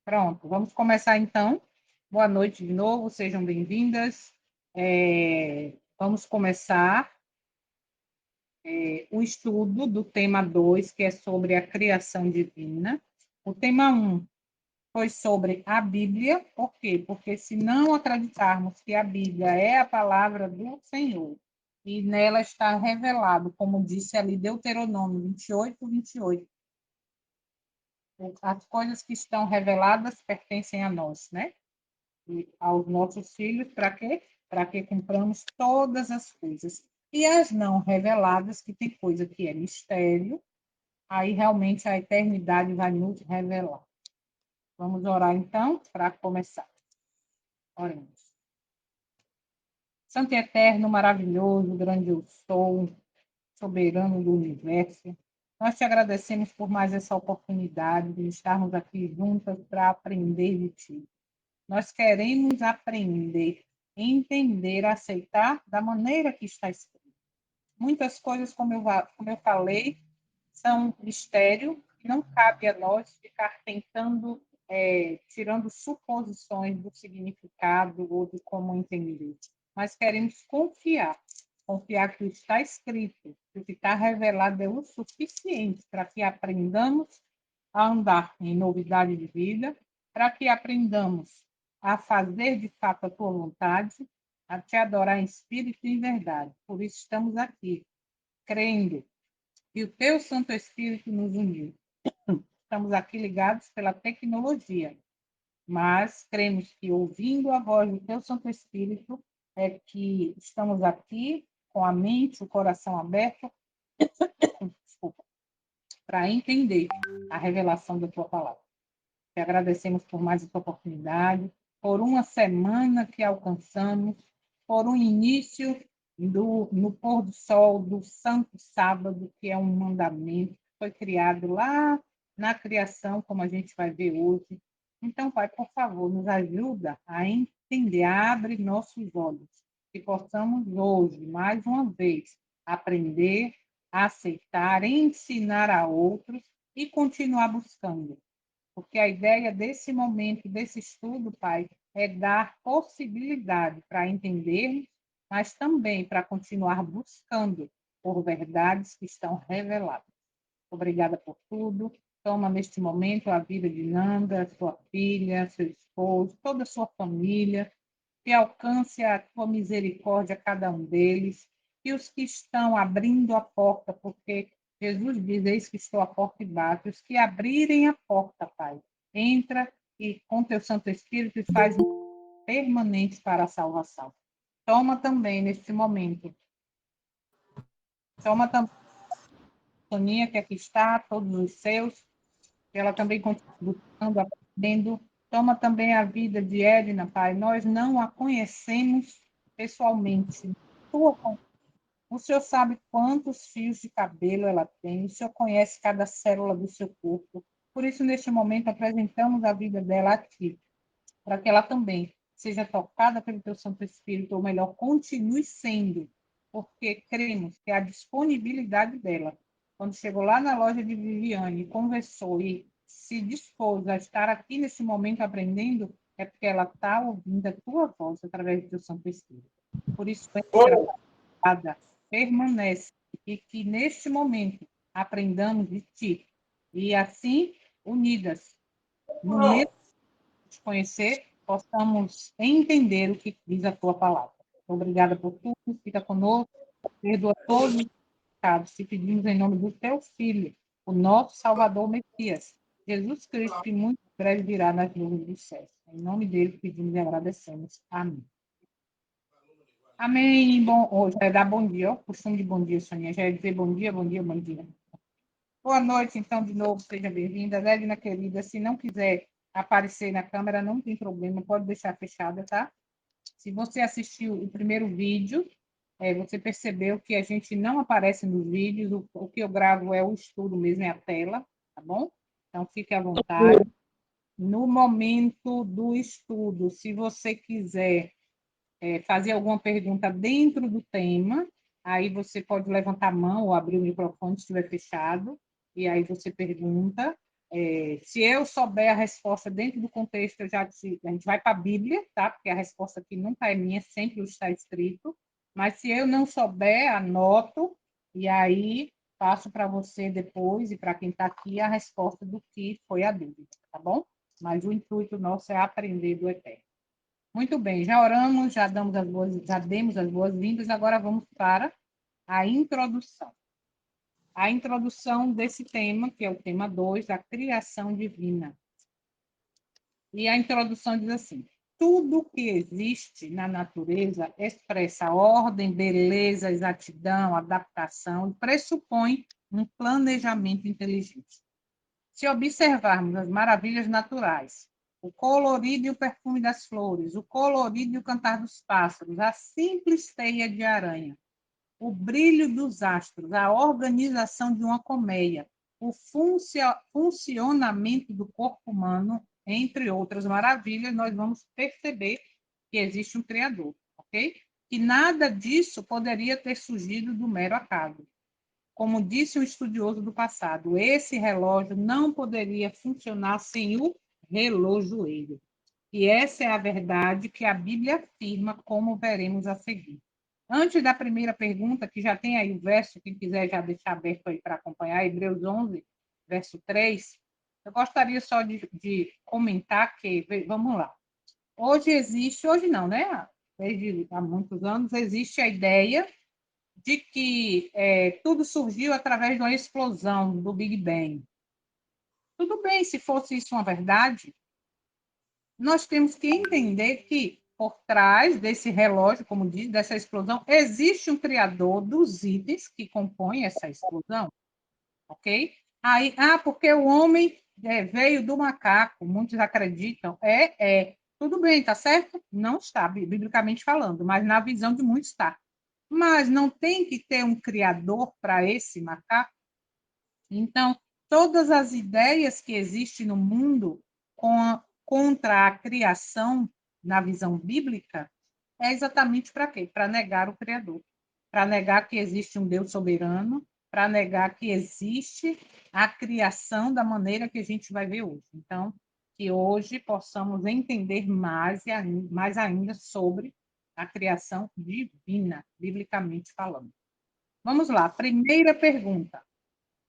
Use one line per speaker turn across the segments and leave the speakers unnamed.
Pronto, vamos começar então. Boa noite de novo, sejam bem-vindas. Vamos começar o estudo do tema 2, que é sobre a criação divina. O tema 1 foi sobre a Bíblia. Por quê? Porque se não acreditarmos que a Bíblia é a palavra do Senhor, e nela está revelado, como disse ali Deuteronômio 28, as coisas que estão reveladas pertencem a nós, né? E aos nossos filhos, para quê? Para que cumpramos todas as coisas. E as não reveladas, que tem coisa que é mistério, aí realmente a eternidade vai nos revelar. Vamos orar então, para começar. Oremos. Santo e eterno, maravilhoso, grande eu sou, soberano do universo, nós te agradecemos por mais essa oportunidade de estarmos aqui juntas para aprender de ti. Nós queremos aprender, entender, aceitar da maneira que está escrito. Muitas coisas, como eu falei, são mistério, e não cabe a nós ficar tentando, tirando suposições do significado ou de como entender. Mas queremos confiar que está escrito, que o que está revelado é o suficiente para que aprendamos a andar em novidade de vida, para que aprendamos a fazer de fato a tua vontade, a te adorar em espírito e em verdade. Por isso estamos aqui, crendo que o teu Santo Espírito nos uniu. Estamos aqui ligados pela tecnologia, mas cremos que ouvindo a voz do teu Santo Espírito é que estamos aqui com a mente, o coração aberto, para entender a revelação da tua palavra. Te agradecemos por mais essa oportunidade, por uma semana que alcançamos, por um início no pôr do sol do Santo Sábado, que é um mandamento que foi criado lá na criação, como a gente vai ver hoje. Então, Pai, por favor, nos ajuda a entender, abre nossos olhos, que possamos hoje, mais uma vez, aprender, aceitar, ensinar a outros e continuar buscando. Porque a ideia desse momento, desse estudo, Pai, é dar possibilidade para entendermos, mas também para continuar buscando por verdades que estão reveladas. Obrigada por tudo. Toma neste momento a vida de Nanda, sua filha, seu esposo, toda a sua família, que alcance a tua misericórdia a cada um deles, e os que estão abrindo a porta, porque Jesus diz, eis que estou à porta e bato, os que abrirem a porta, Pai, entra e com teu Santo Espírito faz permanente para a salvação. Toma também neste momento, toma também a Soninha, que aqui está, todos os seus, que ela também continua buscando, aprendendo. Toma também a vida de Edna, Pai. Nós não a conhecemos pessoalmente. O Senhor sabe quantos fios de cabelo ela tem, o Senhor conhece cada célula do seu corpo. Por isso, neste momento, apresentamos a vida dela a Ti, para que ela também seja tocada pelo Teu Santo Espírito, ou melhor, continue sendo, porque cremos que a disponibilidade dela, quando chegou lá na loja de Viviane, conversou e se dispôs a estar aqui nesse momento aprendendo, é porque ela está ouvindo a Tua voz através do Teu Santo Espírito. Por isso, entra, permanece, e que neste momento aprendamos de Ti, e assim, unidas, no mesmo de conhecer, possamos entender o que diz a tua palavra. Obrigada por tudo, fica conosco, perdoa todos os pecados, te pedimos em nome do teu Filho, o nosso Salvador Messias, Jesus Cristo, que muito breve virá nas nuvens dos céus. Em nome dele, pedimos e agradecemos. Amém. Amém. Bom, já é dar bom dia, ó. Costume de bom dia, Soninha. Já é dizer bom dia, bom dia, bom dia. Boa noite, então, de novo, seja bem-vinda. Edna, querida, se não quiser aparecer na câmera, não tem problema, pode deixar fechada, tá? Se você assistiu o primeiro vídeo, você percebeu que a gente não aparece nos vídeos, o que eu gravo é o estudo mesmo, é a tela, tá bom? Então, fique à vontade. No momento do estudo, se você quiser fazer alguma pergunta dentro do tema, aí você pode levantar a mão ou abrir o microfone se estiver fechado, e aí você pergunta. Se eu souber a resposta dentro do contexto, eu já disse, a gente vai para a Bíblia, tá? Porque a resposta aqui nunca é minha, sempre está escrito. Mas se eu não souber, anoto e aí passo para você depois e para quem está aqui a resposta do que foi a dúvida, tá bom? Mas o intuito nosso é aprender do Eterno. Muito bem, já oramos, já demos as boas-vindas, agora vamos para a introdução. A introdução desse tema, que é o tema 2, da criação divina. E a introdução diz assim: tudo que existe na natureza expressa ordem, beleza, exatidão, adaptação, pressupõe um planejamento inteligente. Se observarmos as maravilhas naturais, o colorido e o perfume das flores, o colorido e o cantar dos pássaros, a simples teia de aranha, o brilho dos astros, a organização de uma colmeia, o funcionamento do corpo humano, entre outras maravilhas, nós vamos perceber que existe um Criador, ok? Que nada disso poderia ter surgido do mero acaso. Como disse um estudioso do passado, esse relógio não poderia funcionar sem o relojoeiro. E essa é a verdade que a Bíblia afirma, como veremos a seguir. Antes da primeira pergunta, que já tem aí o verso, quem quiser já deixar aberto aí para acompanhar, Hebreus 11, verso 3, eu gostaria só de comentar que, vamos lá, hoje não, né? Desde há muitos anos, existe a ideia de que tudo surgiu através de uma explosão do Big Bang. Tudo bem, se fosse isso uma verdade, nós temos que entender que por trás desse relógio, como diz, dessa explosão, existe um criador dos itens que compõem essa explosão, ok? Aí, porque o homem veio do macaco, muitos acreditam, tudo bem, tá certo? Não está, biblicamente falando, mas na visão de muitos está. Mas não tem que ter um criador para esse macaco? Então, todas as ideias que existem no mundo contra a criação, na visão bíblica, é exatamente para quê? Para negar o Criador, para negar que existe um Deus soberano, para negar que existe a criação da maneira que a gente vai ver hoje. Então, que hoje possamos entender mais ainda sobre a criação divina, biblicamente falando. Vamos lá, primeira pergunta.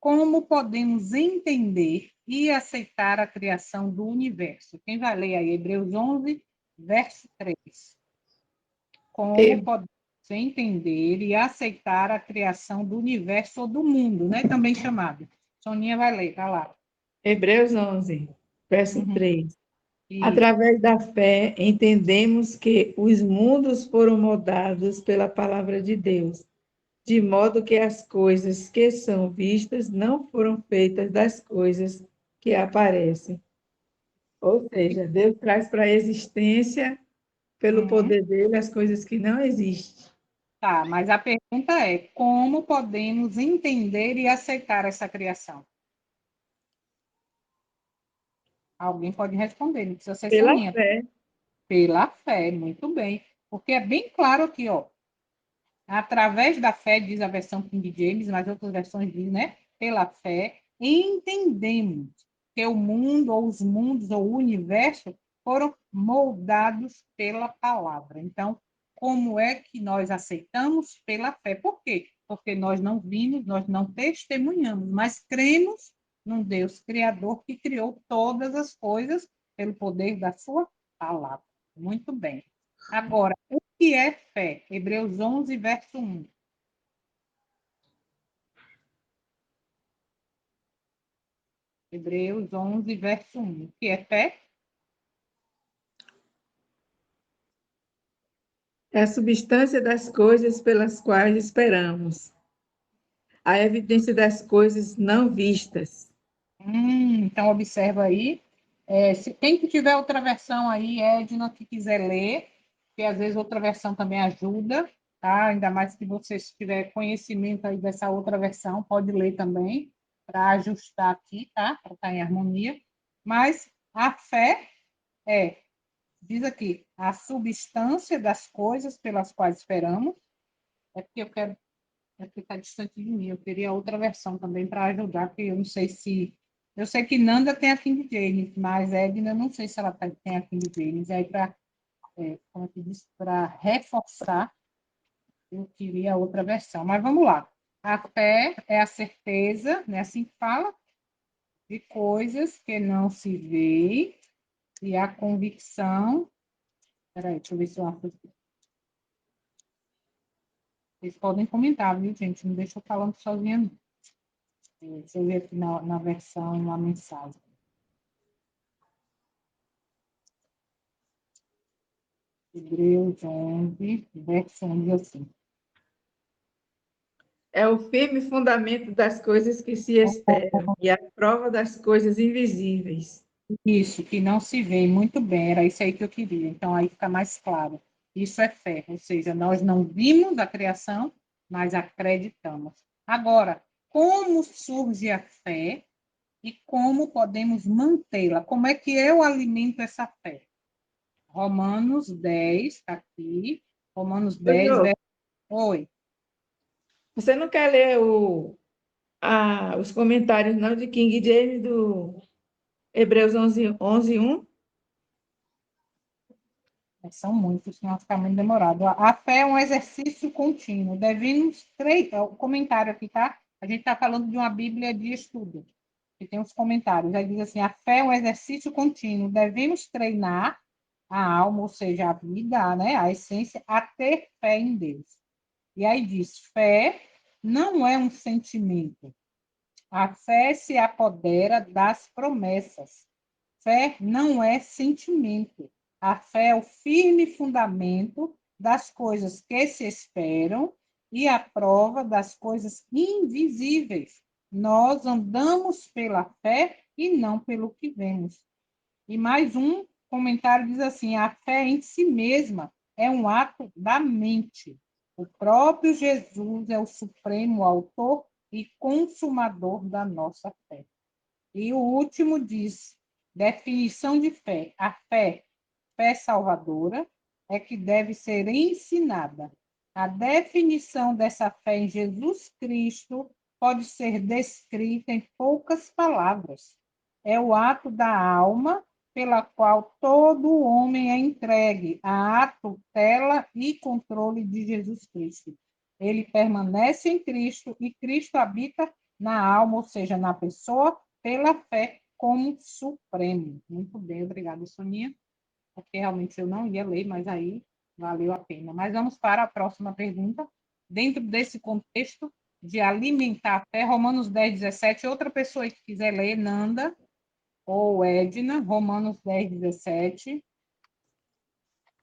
Como podemos entender e aceitar a criação do universo? Quem vai ler aí? Hebreus 11, verso 3. Como podemos entender e aceitar a criação do universo ou do mundo, né? Também chamado. Soninha vai ler, tá lá.
Hebreus 11, verso 3.
E
Através da fé, entendemos que os mundos foram moldados pela palavra de Deus, de modo que as coisas que são vistas não foram feitas das coisas que aparecem. Ou seja, Deus traz para a existência, pelo poder dele, as coisas que não existem.
tá, mas a pergunta é: como podemos entender e aceitar essa criação? Alguém pode responder, não precisa ser
Pela
Soninha.
fé.
Pela fé, muito bem. Porque é bem claro aqui, ó. Através da fé, diz a versão King James, mas outras versões dizem, né? Pela fé, entendemos que o mundo, ou os mundos, ou o universo foram moldados pela palavra. Então, como é que nós aceitamos? Pela fé. Por quê? Porque nós não vimos, nós não testemunhamos, mas cremos num Deus criador que criou todas as coisas pelo poder da sua palavra. Muito bem. Agora, o que é fé? Hebreus 11, verso 1. Hebreus 11, verso 1. O que é fé?
É a substância das coisas pelas quais esperamos, a evidência das coisas não vistas.
Então, observa aí. Quem que tiver outra versão aí, Edna, que quiser ler, que às vezes outra versão também ajuda, tá? Ainda mais que você tiver conhecimento aí dessa outra versão, pode ler também, para ajustar aqui, tá? Para estar em harmonia. Mas a fé diz aqui, a substância das coisas pelas quais esperamos, porque eu quero, porque está distante de mim, eu queria outra versão também para ajudar, porque eu não sei se Eu sei que Nanda tem a King James, mas Edna, eu não sei se ela tem a King James. Aí, como é que diz, para reforçar, eu queria outra versão. Mas vamos lá. A fé é a certeza, né? Assim que fala, de coisas que não se vê, e a convicção. Peraí, deixa eu ver se eu acho. Vocês podem comentar, viu, gente? Não deixa eu falando sozinha, não. Deixa eu ver aqui na versão, na mensagem. Hebreus 11, verso 11, assim.
É o firme fundamento das coisas que se esperam e a prova das coisas invisíveis.
Isso, que não se vê muito bem, era isso aí que eu queria. Então, aí fica mais claro. Isso é fé, ou seja, nós não vimos a criação, mas acreditamos. Agora, como surge a fé e como podemos mantê-la? Como é que eu alimento essa fé? Romanos 10, está aqui. Romanos
Ô,
10,
Jô,
verso. Oi.
você não quer ler os comentários não de King James do Hebreus 11:1?
São muitos, senão ficar muito demorado. A fé é um exercício contínuo. Devemos treinar. O comentário aqui, tá? A gente está falando de uma Bíblia de estudo, que tem os comentários. Aí diz assim: a fé é um exercício contínuo. Devemos treinar a alma, ou seja, a vida, né? A essência, a ter fé em Deus. E aí diz: fé não é um sentimento. A fé se apodera das promessas. Fé não é sentimento. A fé é o firme fundamento das coisas que se esperam e a prova das coisas invisíveis. Nós andamos pela fé e não pelo que vemos. E mais um comentário diz assim: a fé em si mesma é um ato da mente. O próprio Jesus é o supremo autor e consumador da nossa fé. E o último diz: definição de fé. A fé, fé salvadora, é que deve ser ensinada. A definição dessa fé em Jesus Cristo pode ser descrita em poucas palavras. É o ato da alma pela qual todo homem é entregue à tutela e controle de Jesus Cristo. Ele permanece em Cristo e Cristo habita na alma, ou seja, na pessoa, pela fé como supremo. Muito bem, obrigada, Soninha, porque realmente eu não ia ler, mas aí valeu a pena. Mas vamos para a próxima pergunta. Dentro desse contexto de alimentar a fé, Romanos 10, 17, outra pessoa que quiser ler, Nanda ou Edna, Romanos 10, 17.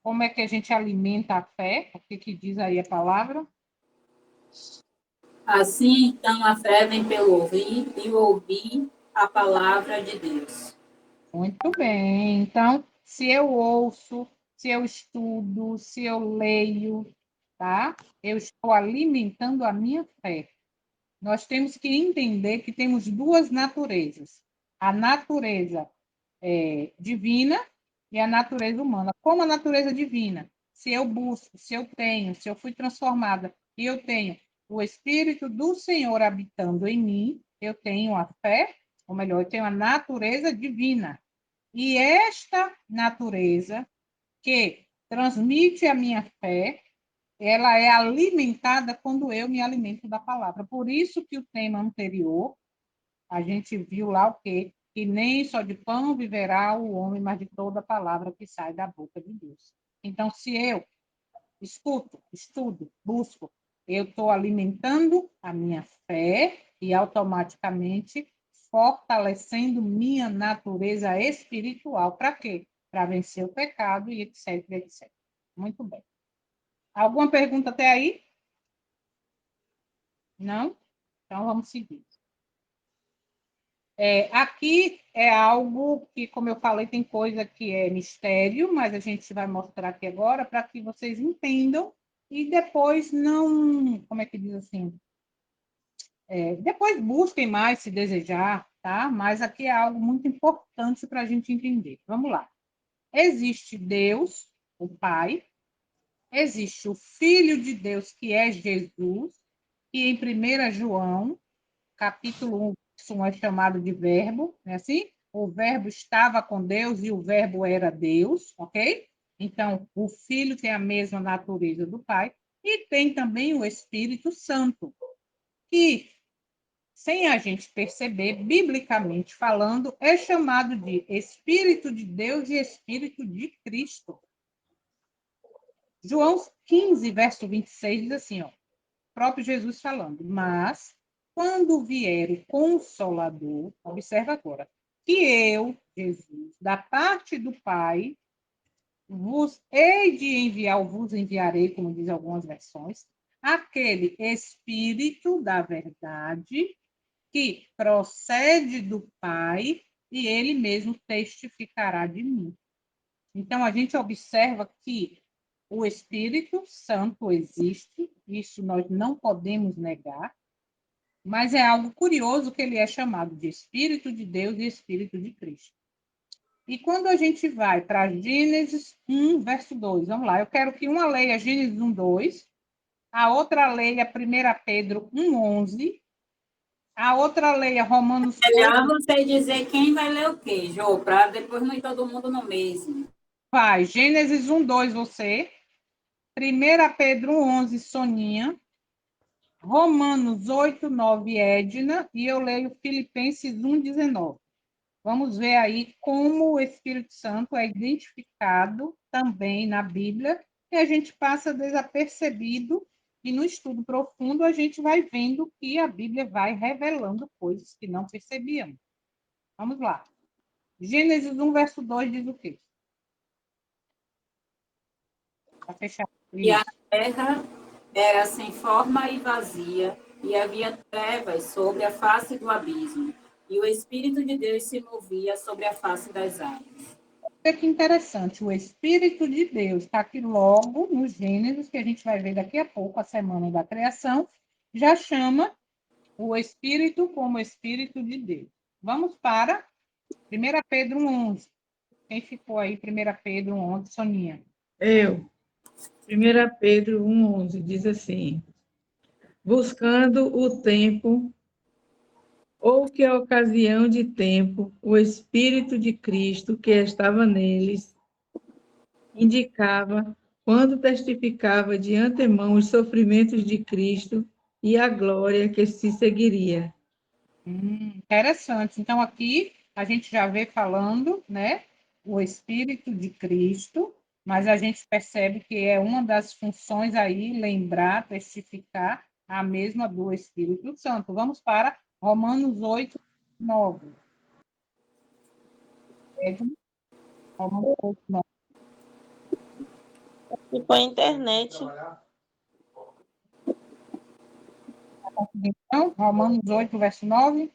Como é que a gente alimenta a fé? O que diz aí a palavra?
Assim, então, a fé vem pelo ouvir e o ouvir a palavra de Deus.
Muito bem. Então, se eu ouço, se eu estudo, se eu leio, tá? Eu estou alimentando a minha fé. Nós temos que entender que temos duas naturezas: a natureza divina e a natureza humana. Como a natureza divina? Se eu busco, se eu tenho, se eu fui transformada e eu tenho o Espírito do Senhor habitando em mim, eu tenho a fé, ou melhor, eu tenho a natureza divina. E esta natureza que transmite a minha fé, ela é alimentada quando eu me alimento da palavra. Por isso que o tema anterior, a gente viu lá o quê? Que nem só de pão viverá o homem, mas de toda palavra que sai da boca de Deus. Então, se eu escuto, estudo, busco, eu estou alimentando a minha fé e automaticamente fortalecendo minha natureza espiritual. Para quê? Para vencer o pecado e etc, etc. Muito bem. Alguma pergunta até aí? Não? Então, vamos seguir. Aqui é algo que, como eu falei, tem coisa que é mistério, mas a gente vai mostrar aqui agora para que vocês entendam e depois não, como é que diz assim? Depois busquem mais se desejar, tá? Mas aqui é algo muito importante para a gente entender. Vamos lá. Existe Deus, o Pai, existe o Filho de Deus, que é Jesus, e em 1 João, capítulo 1, é chamado de verbo, não é assim? O verbo estava com Deus e o verbo era Deus, ok? Então, o Filho tem a mesma natureza do Pai e tem também o Espírito Santo, que, sem a gente perceber, biblicamente falando, é chamado de Espírito de Deus e Espírito de Cristo. João 15, verso 26, diz assim, ó, próprio Jesus falando, mas quando vier o Consolador, observa agora, que eu, Jesus, da parte do Pai, vos hei de enviar, ou vos enviarei, como diz algumas versões, aquele Espírito da verdade que procede do Pai e ele mesmo testificará de mim. Então, a gente observa que o Espírito Santo existe, isso nós não podemos negar, mas é algo curioso que ele é chamado de Espírito de Deus e Espírito de Cristo. E quando a gente vai para Gênesis 1, verso 2, vamos lá, eu quero que uma leia Gênesis 1, 2, a outra leia 1 Pedro 1, 11, a outra leia Romanos
Já
8,
você dizer quem vai ler o quê, Jô, para depois não ir todo mundo no mesmo.
vai, Gênesis 1, 2, você, 1 Pedro 1, 11, Soninha, Romanos 8, 9, Edna, e eu leio Filipenses 1, 19. Vamos ver aí como o Espírito Santo é identificado também na Bíblia, e a gente passa desapercebido, e no estudo profundo a gente vai vendo que a Bíblia vai revelando coisas que não percebíamos. Vamos lá. Gênesis 1, verso 2 diz o quê? Para fechar
E a
isso.
terra era sem forma e vazia, e havia trevas sobre a face do abismo, e o Espírito de Deus se movia sobre a face das águas.
Olha que interessante, o Espírito de Deus está aqui logo nos Gênesis, que a gente vai ver daqui a pouco, a semana da criação, já chama o Espírito como Espírito de Deus. Vamos para 1 Pedro 11. Quem ficou aí, 1 Pedro 11, Soninha?
Eu. 1 Pedro 1,11 diz assim: buscando o tempo, ou que a ocasião de tempo, o Espírito de Cristo que estava neles indicava, quando testificava de antemão os sofrimentos de Cristo e a glória que se seguiria.
Interessante. Então, aqui a gente já vê falando, né, o Espírito de Cristo, mas a gente percebe que é uma das funções aí, lembrar, testificar a mesma do Espírito Santo. Vamos para Romanos 8, 9. Romanos 8, 9.
E com a internet.
Então, Romanos 8, verso 9.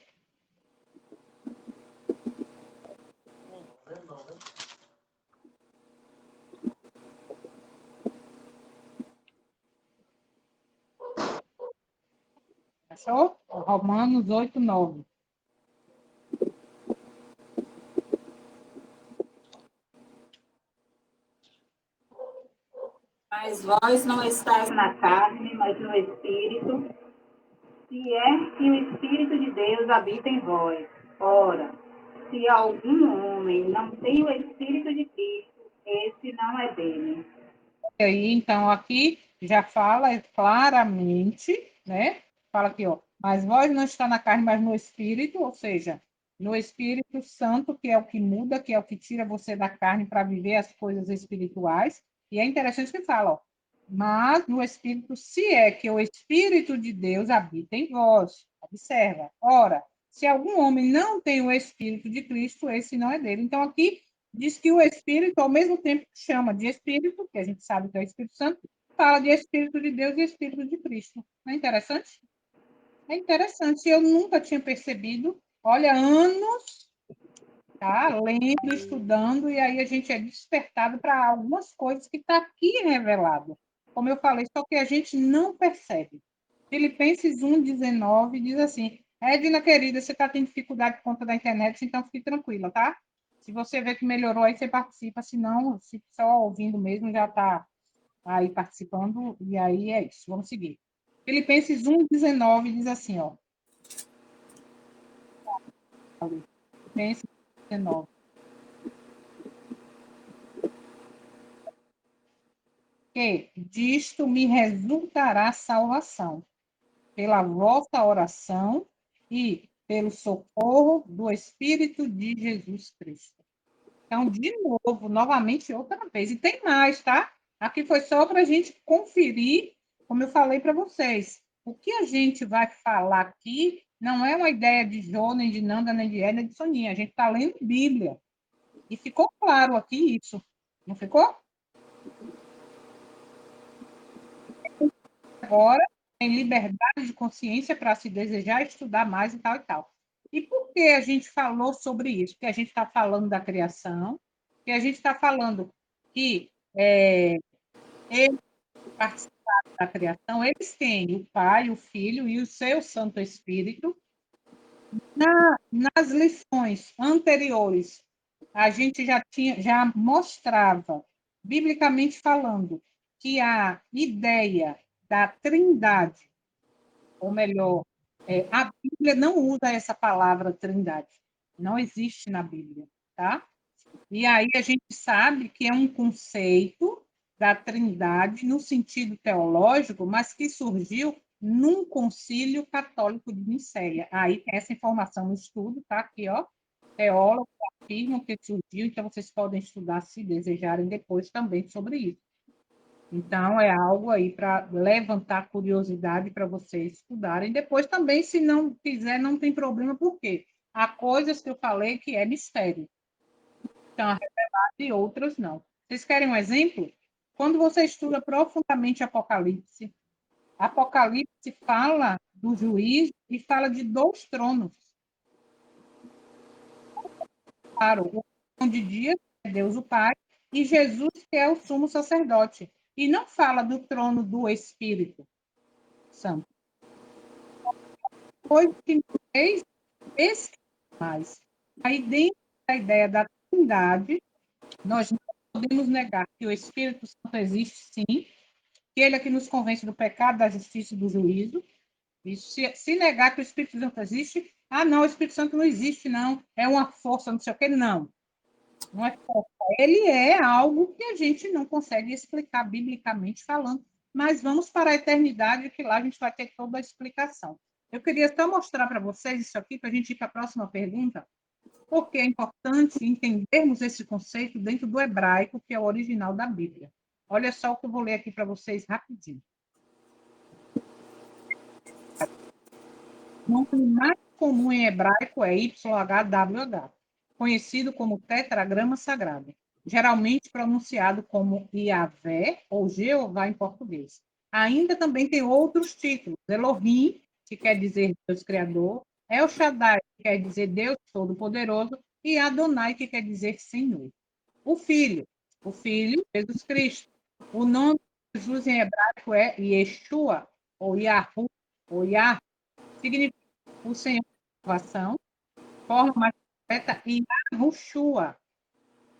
Achou? Romanos 8, 9.
Mas vós não estáis na carne, mas no Espírito, se é que o Espírito de Deus habita em vós. Ora, se algum homem não tem o Espírito de Cristo, esse não é dele.
E aí, então, aqui já fala claramente, né? Fala aqui, ó, mas vós não está na carne, mas no Espírito, ou seja, no Espírito Santo, que é o que muda, que é o que tira você da carne para viver as coisas espirituais. E é interessante que fala, ó, mas no Espírito, se é que o Espírito de Deus habita em vós. Observa. Ora, se algum homem não tem o Espírito de Cristo, esse não é dele. Então, aqui diz que o Espírito, ao mesmo tempo que chama de Espírito, que a gente sabe que é o Espírito Santo, fala de Espírito de Deus e Espírito de Cristo. Não é interessante? É interessante. Eu nunca tinha percebido. Olha, anos, tá? Lendo, estudando, e aí a gente é despertado para algumas coisas que está aqui revelado. Como eu falei, só que a gente não percebe. Filipenses 1, 19 diz assim: Edna, querida, você está tendo dificuldade por conta da internet, então fique tranquila, tá? Se você vê que melhorou, aí você participa, se não, se só ouvindo mesmo, já está aí participando, e aí é isso. Vamos seguir. Filipenses 1, 19 diz assim, ó. Filipenses 19. Que disto me resultará salvação, pela vossa oração e pelo socorro do Espírito de Jesus Cristo. Então, de novo, novamente, outra vez. E tem mais, tá? Aqui foi só para a gente conferir, como eu falei para vocês. O que a gente vai falar aqui não é uma ideia de Jô, nem de Nanda, nem de Edna, nem de Soninha. A gente está lendo Bíblia. E ficou claro aqui isso. Não ficou? Agora tem liberdade de consciência para se desejar estudar mais e tal e tal. E por que a gente falou sobre isso? Porque a gente está falando da criação, que a gente está falando que eles participaram da criação, eles têm o Pai, o Filho e o seu Santo Espírito. Nas lições anteriores, a gente já mostrava, biblicamente falando, que a ideia da Trindade, ou melhor, a Bíblia não usa essa palavra Trindade, não existe na Bíblia, tá? E aí a gente sabe que é um conceito da Trindade no sentido teológico, mas que surgiu num concílio católico de Nicéia. Aí tem essa informação no estudo, tá aqui, ó. Teólogos afirmam que surgiu, então vocês podem estudar, se desejarem, depois também sobre isso. Então, é algo aí para levantar curiosidade para vocês estudarem. Depois também, se não quiser, não tem problema, por quê? Há coisas que eu falei que é mistério. Então, e outras não. Vocês querem um exemplo? Quando você estuda profundamente Apocalipse, Apocalipse fala do juiz e fala de 2 tronos. Claro, o trono de dia é Deus o Pai e Jesus que é o sumo sacerdote. E não fala do trono do Espírito Santo. Coisa que me fez pesquisar mais. Aí, dentro da ideia da Trindade, nós não podemos negar que o Espírito Santo existe, sim, que ele é que nos convence do pecado, da justiça e do juízo. Isso, se negar que o Espírito Santo existe, ah, não, o Espírito Santo não existe, não, é uma força, não sei o quê, não. Não é força. Ele é algo que a gente não consegue explicar biblicamente falando, mas vamos para a eternidade, que lá a gente vai ter toda a explicação. Eu queria só mostrar para vocês isso aqui, para a gente ir para a próxima pergunta, porque é importante entendermos esse conceito dentro do hebraico, que é o original da Bíblia. Olha só o que eu vou ler aqui para vocês rapidinho. O nome mais comum em hebraico é YHWH, conhecido como tetragrama sagrado, geralmente pronunciado como Iavé ou Jeová em português. Ainda também tem outros títulos: Elohim, que quer dizer Deus Criador, El Shaddai, que quer dizer Deus Todo-Poderoso, e Adonai, que quer dizer Senhor. O Filho, Jesus Cristo. O nome de Jesus em hebraico é Yeshua, ou Yahu, ou Yah, significa o Senhor da salvação, forma mais correta, Yahushua,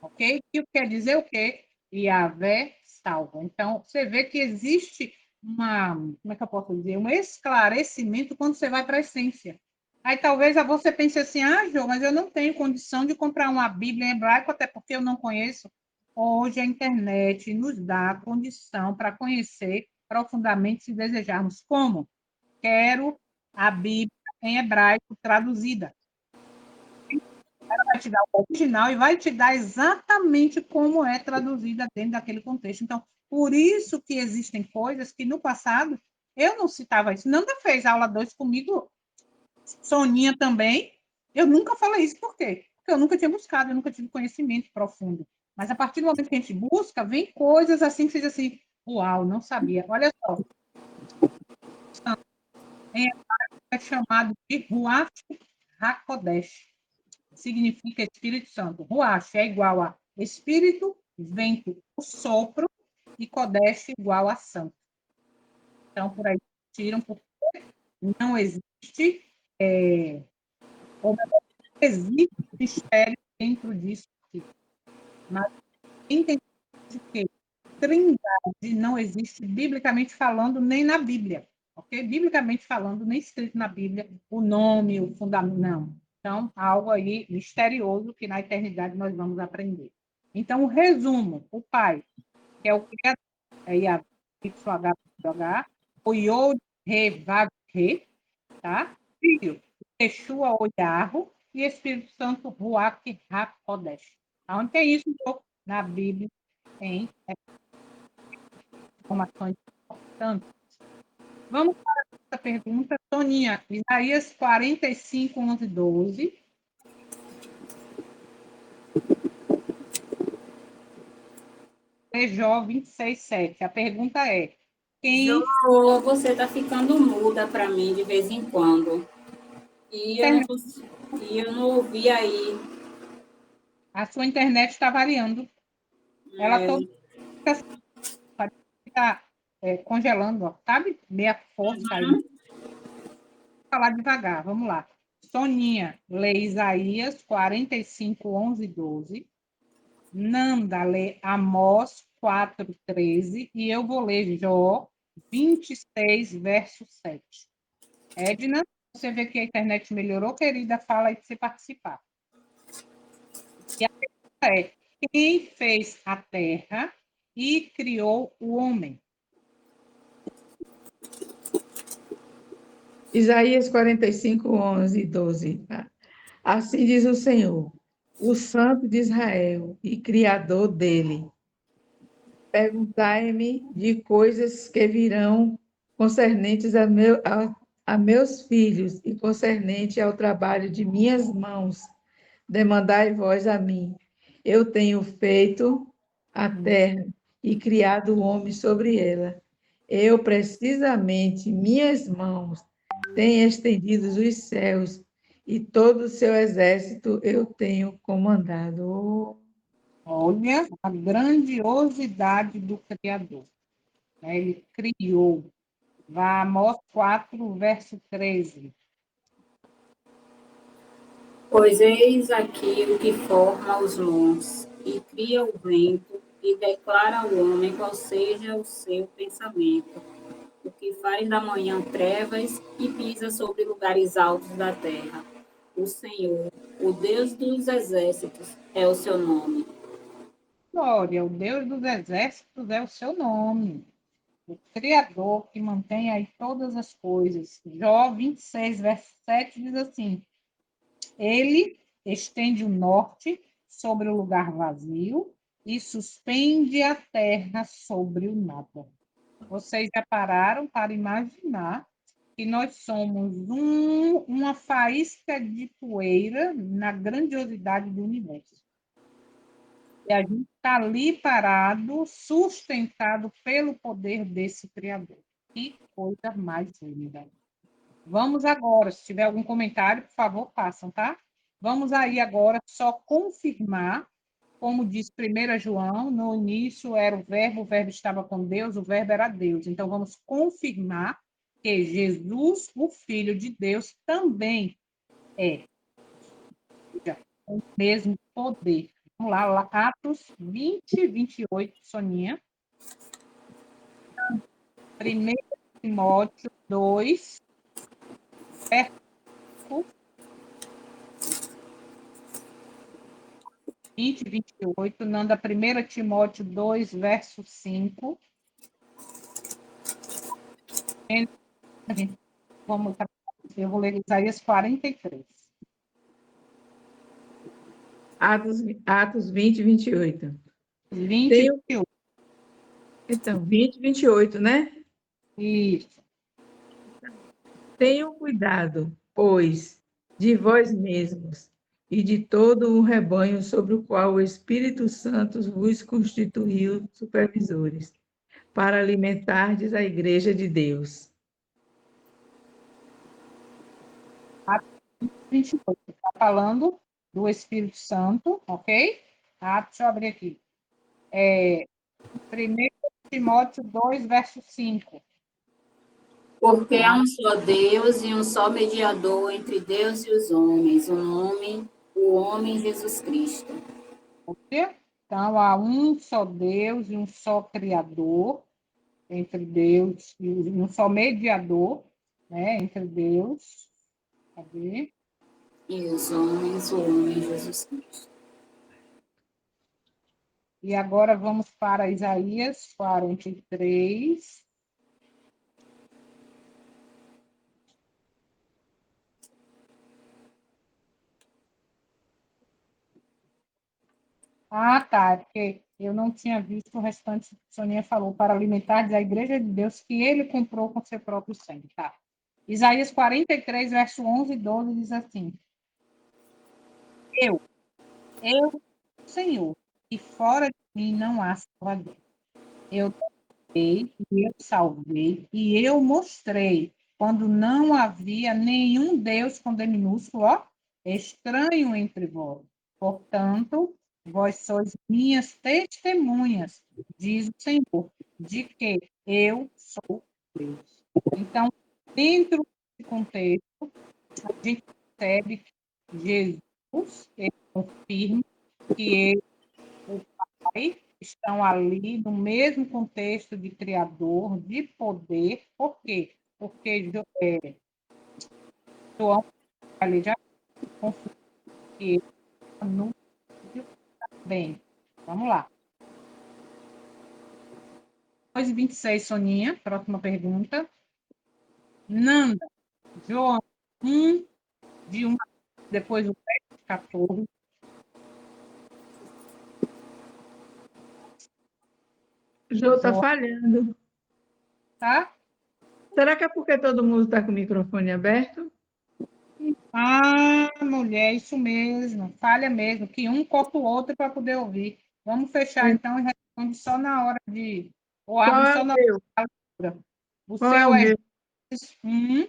ok? Que quer dizer o quê? Yahvé salva. Então, você vê que existe como é que eu posso dizer? Um esclarecimento quando você vai para a essência. Aí talvez você pense assim, ah, Jô, mas eu não tenho condição de comprar uma Bíblia em hebraico, até porque eu não conheço. Hoje a internet nos dá a condição para conhecer profundamente, se desejarmos. Como? Quero a Bíblia em hebraico traduzida. Ela vai te dar o original e vai te dar exatamente como é traduzida dentro daquele contexto. Então, por isso que existem coisas que no passado eu não citava isso. Nanda fez aula 2 comigo, Soninha também. Eu nunca falei isso, por quê? Porque eu nunca tinha buscado, eu nunca tive conhecimento profundo. Mas a partir do momento que a gente busca, vem coisas assim que você diz assim, uau, não sabia. Olha só, é chamado de Ruach HaKodesh. Significa Espírito Santo. Ruach é igual a espírito, vento, o sopro, e Kodesh igual a santo. Então, por aí tiram, porque não existe, ou não existe mistério dentro disso aqui. Mas entender que Trindade não existe biblicamente falando, nem na Bíblia. Ok? Biblicamente falando, nem escrito na Bíblia, o nome, o fundamento, não. Então, algo aí misterioso que na eternidade nós vamos aprender. Então, o resumo: o Pai, que é o Criador, é Yahvé, YHWH, o Yod, Re, Vav, Re, tá? Filho, Yeshua, o Yarro, e Espírito Santo, Ruach, HaKodesh. Onde tem isso na Bíblia, tem informações importantes. Vamos para essa pergunta, Toninha. Isaías 45, 11, 12. Jó 26, 7. A pergunta é: quem
Jô, você está ficando muda para mim de vez em quando. E eu não ouvi aí.
a sua internet está variando? Ela toda está congelando, ó, sabe? Meia força aí. Vou falar devagar, vamos lá. Soninha, lê Isaías 45, 11, 12. Nanda, lê Amós 4, 13. E eu vou ler Jó 26, verso 7. Edna, você vê que a internet melhorou, querida, fala aí para você participar. E a pergunta é: quem fez a terra e criou o homem?
Isaías 45, 11 e 12. Assim diz o Senhor, o Santo de Israel e Criador dele. Perguntai-me de coisas que virão concernentes a meus filhos e concernente ao trabalho de minhas mãos. Demandai vós a mim. Eu tenho feito a terra e criado o homem sobre ela. Eu, precisamente, minhas mãos têm estendido os céus e todo o seu exército eu tenho comandado.
Olha a grandiosidade do Criador. Né? Ele criou. Vá, Amós 4, verso 13.
Pois eis aqui o que forma os montes, e cria o vento, e declara ao homem qual seja o seu pensamento, o que faz da manhã trevas e pisa sobre lugares altos da terra. O Senhor, o Deus dos exércitos, é o seu nome.
Glória, o Deus dos exércitos é o seu nome. O Criador que mantém aí todas as coisas. Jó 26, verso 7 diz assim: Ele estende o norte sobre o lugar vazio e suspende a terra sobre o nada. Vocês já pararam para imaginar que nós somos uma faísca de poeira na grandiosidade do universo? E a gente está ali parado, sustentado pelo poder desse Criador. Que coisa mais linda. Vamos agora, se tiver algum comentário, por favor, façam, tá? Vamos aí agora só confirmar, como diz 1 João, no início era o verbo estava com Deus, o verbo era Deus. Então, vamos confirmar que Jesus, o Filho de Deus, também é o mesmo poder. Vamos lá, Atos 20, 28, Soninha. 1 Timóteo 2, verso 20, 28, Nanda, 1 Timóteo 2, verso 5. Vamos, eu vou ler Isaías 43.
Atos 20, 28.
20,
Tenho,
28.
então, 20, 28, né?
Isso.
Tenham cuidado, pois, de vós mesmos e de todo o rebanho sobre o qual o Espírito Santo vos constituiu supervisores, para alimentardes a igreja de Deus.
Atos 28. Está falando do Espírito Santo, ok? Deixa eu abrir aqui. 1 Timóteo 2, verso 5.
Porque há um só Deus e um só mediador entre Deus e os homens, o homem Jesus Cristo.
Então, há um só Deus e um só Criador entre Deus e um só mediador, né, entre Deus. Cadê?
e os homens, o homem Jesus Cristo.
E agora vamos para Isaías 43. Ah, tá, é porque eu não tinha visto o restante que a Soninha falou, para alimentar a igreja de Deus que ele comprou com seu próprio sangue, tá? Isaías 43, verso 11 e 12 diz assim: Eu, eu, Senhor, e fora de mim não há salvador. Eu dei, e eu salvei, e eu mostrei, quando não havia nenhum Deus com D minúsculo, ó, estranho entre vós. Portanto, vós sois minhas testemunhas, diz o Senhor, de que eu sou Deus. Então, dentro desse contexto, a gente percebe que Jesus, ele confirma que ele, o Pai, estão ali no mesmo contexto de criador, de poder. Por quê? Porque João ali já confirma que ele está no bem. Vamos lá. 2:26, Soninha, próxima pergunta. Nanda, João 1, de 1, depois o 14,
Jô está
João,
falhando.
tá?
Será que é porque todo mundo está com o microfone aberto?
Ah, mulher, isso mesmo, falha mesmo, que um corta o outro para poder ouvir. Vamos fechar então e responde só na hora de. Ou
Qual
abre
é
só
o
na
meu?
hora. O
Qual é o
seu é
meu?
Gênesis 1,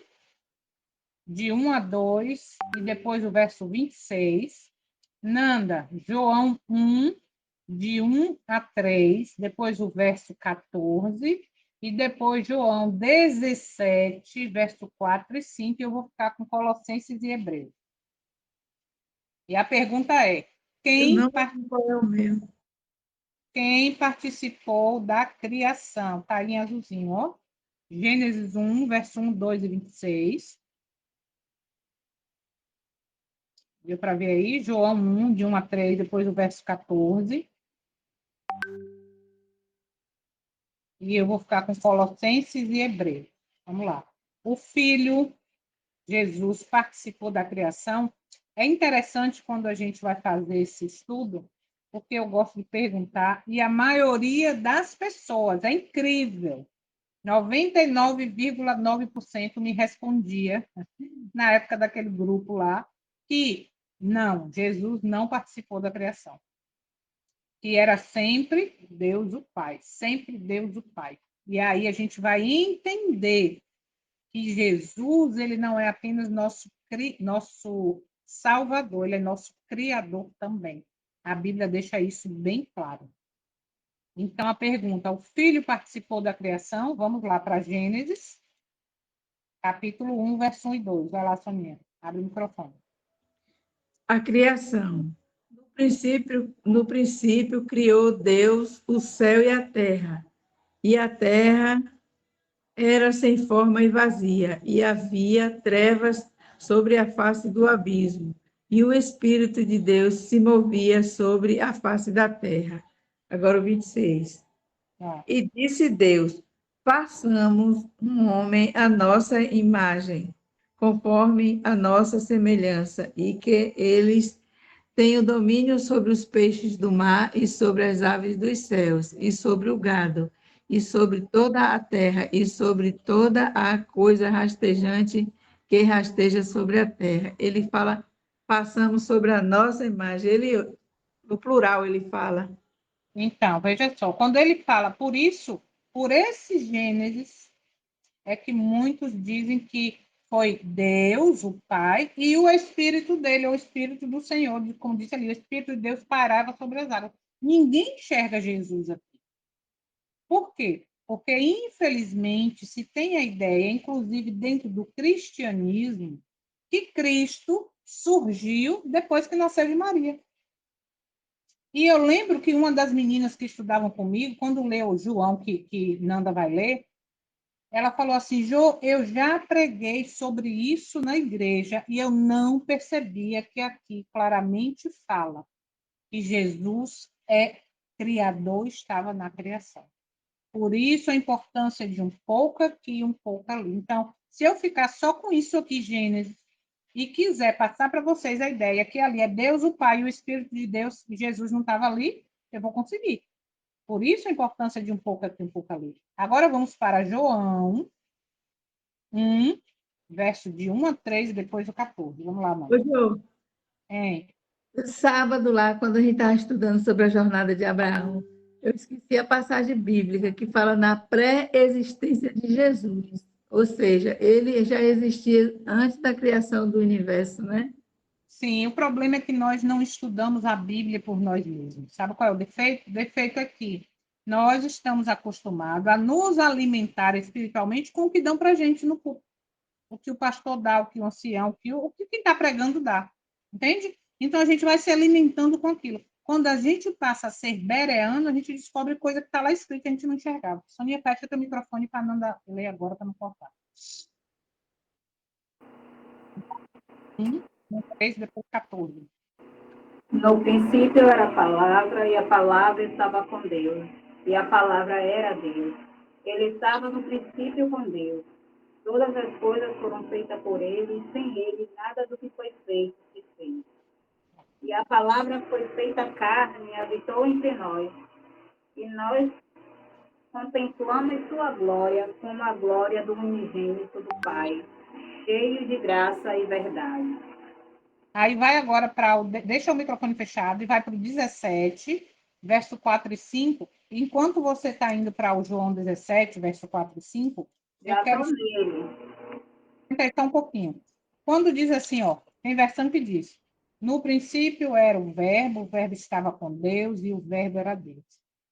de 1 a 2, e depois o verso 26. Nanda, João 1, de 1 a 3, depois o verso 14, e depois João 17, verso 4 e 5, e eu vou ficar com Colossenses e Hebreus. E a pergunta é:
Eu não
quem,
lembro qual é o meu.
quem participou da criação? Está aí em azulzinho, ó. Gênesis 1, verso 1, 2 e 26. Deu para ver aí? João 1, de 1 a 3, depois o verso 14. E eu vou ficar com Colossenses e Hebreus. Vamos lá. O Filho, Jesus, participou da criação. É interessante quando a gente vai fazer esse estudo, porque eu gosto de perguntar, e a maioria das pessoas, é incrível, 99,9% me respondia, na época daquele grupo lá, que não, Jesus não participou da criação. Que era sempre Deus o Pai, sempre Deus o Pai. E aí a gente vai entender que Jesus, ele não é apenas nosso Salvador, ele é nosso Criador também. A Bíblia deixa isso bem claro. Então, a pergunta: o Filho participou da criação? Vamos lá para Gênesis, capítulo 1, verso 1 e 2. Vai lá, Soninha, abre o microfone.
A criação. No princípio criou Deus o céu e a terra era sem forma e vazia, e havia trevas sobre a face do abismo, e o Espírito de Deus se movia sobre a face da terra. Agora o 26.
Ah,
E disse Deus: façamos um homem à nossa imagem, conforme a nossa semelhança, e que eles tenham domínio sobre os peixes do mar e sobre as aves dos céus, e sobre o gado, e sobre toda a terra, e sobre toda a coisa rastejante que rasteja sobre a terra. Ele fala, passamos sobre a nossa imagem. Ele, no plural, ele fala.
então, veja só, quando ele fala por isso, por esse Gênesis, é que muitos dizem que foi Deus, o Pai, e o Espírito dele, o Espírito do Senhor, como disse ali, o Espírito de Deus pairava sobre as águas. Ninguém enxerga Jesus aqui. Por quê? Porque, infelizmente, se tem a ideia, inclusive dentro do cristianismo, que Cristo surgiu depois que nasceu de Maria. E eu lembro que uma das meninas que estudavam comigo, quando leu João, que Nanda vai ler, Ela falou assim, Jô, eu já preguei sobre isso na igreja e eu não percebia que aqui claramente fala que Jesus é criador, estava na criação. Por isso a importância de um pouco aqui e um pouco ali. Então, se eu ficar só com isso aqui, Gênesis, e quiser passar para vocês a ideia que ali é Deus o Pai e o Espírito de Deus, e Jesus não estava ali, eu vou conseguir. Por isso a importância de um pouco aqui e um pouco ali. Agora vamos para João 1, verso de 1 a 3, depois o 14. Vamos lá, mãe.
Ô, Jô,
É.
sábado lá, quando a gente estava estudando sobre a jornada de Abraão, eu esqueci a passagem bíblica que fala na pré-existência de Jesus. Ou seja, ele já existia antes da criação do universo, né?
Sim, o problema é que nós não estudamos a Bíblia por nós mesmos. Sabe qual é o defeito? O defeito é que nós estamos acostumados a nos alimentar espiritualmente com o que dão para a gente no púlpito. O que o pastor dá, o que o ancião, o que quem está pregando dá. Entende? Então a gente vai se alimentando com aquilo. Quando a gente passa a ser bereano, a gente descobre coisa que está lá escrita e a gente não enxergava. Sonia, fecha teu microfone para não ler agora, para não cortar. 3, depois 14.
No princípio era a palavra, e a palavra estava com Deus, e a palavra era Deus. Ele estava no princípio com Deus. Todas as coisas foram feitas por ele, e sem ele nada do que foi feito se fez. E a palavra foi feita carne e habitou entre nós, e nós contemplamos sua glória como a glória do unigênito do Pai, cheio de graça e verdade.
Aí vai agora para o. Deixa o microfone fechado e vai para o 17, verso 4 e 5. Enquanto você está indo para o João 17, verso 4 e 5, eu
Já
quero
estou nele.
tentar um pouquinho. Quando diz assim, ó, tem versão que diz: no princípio era o verbo estava com Deus e o verbo era Deus.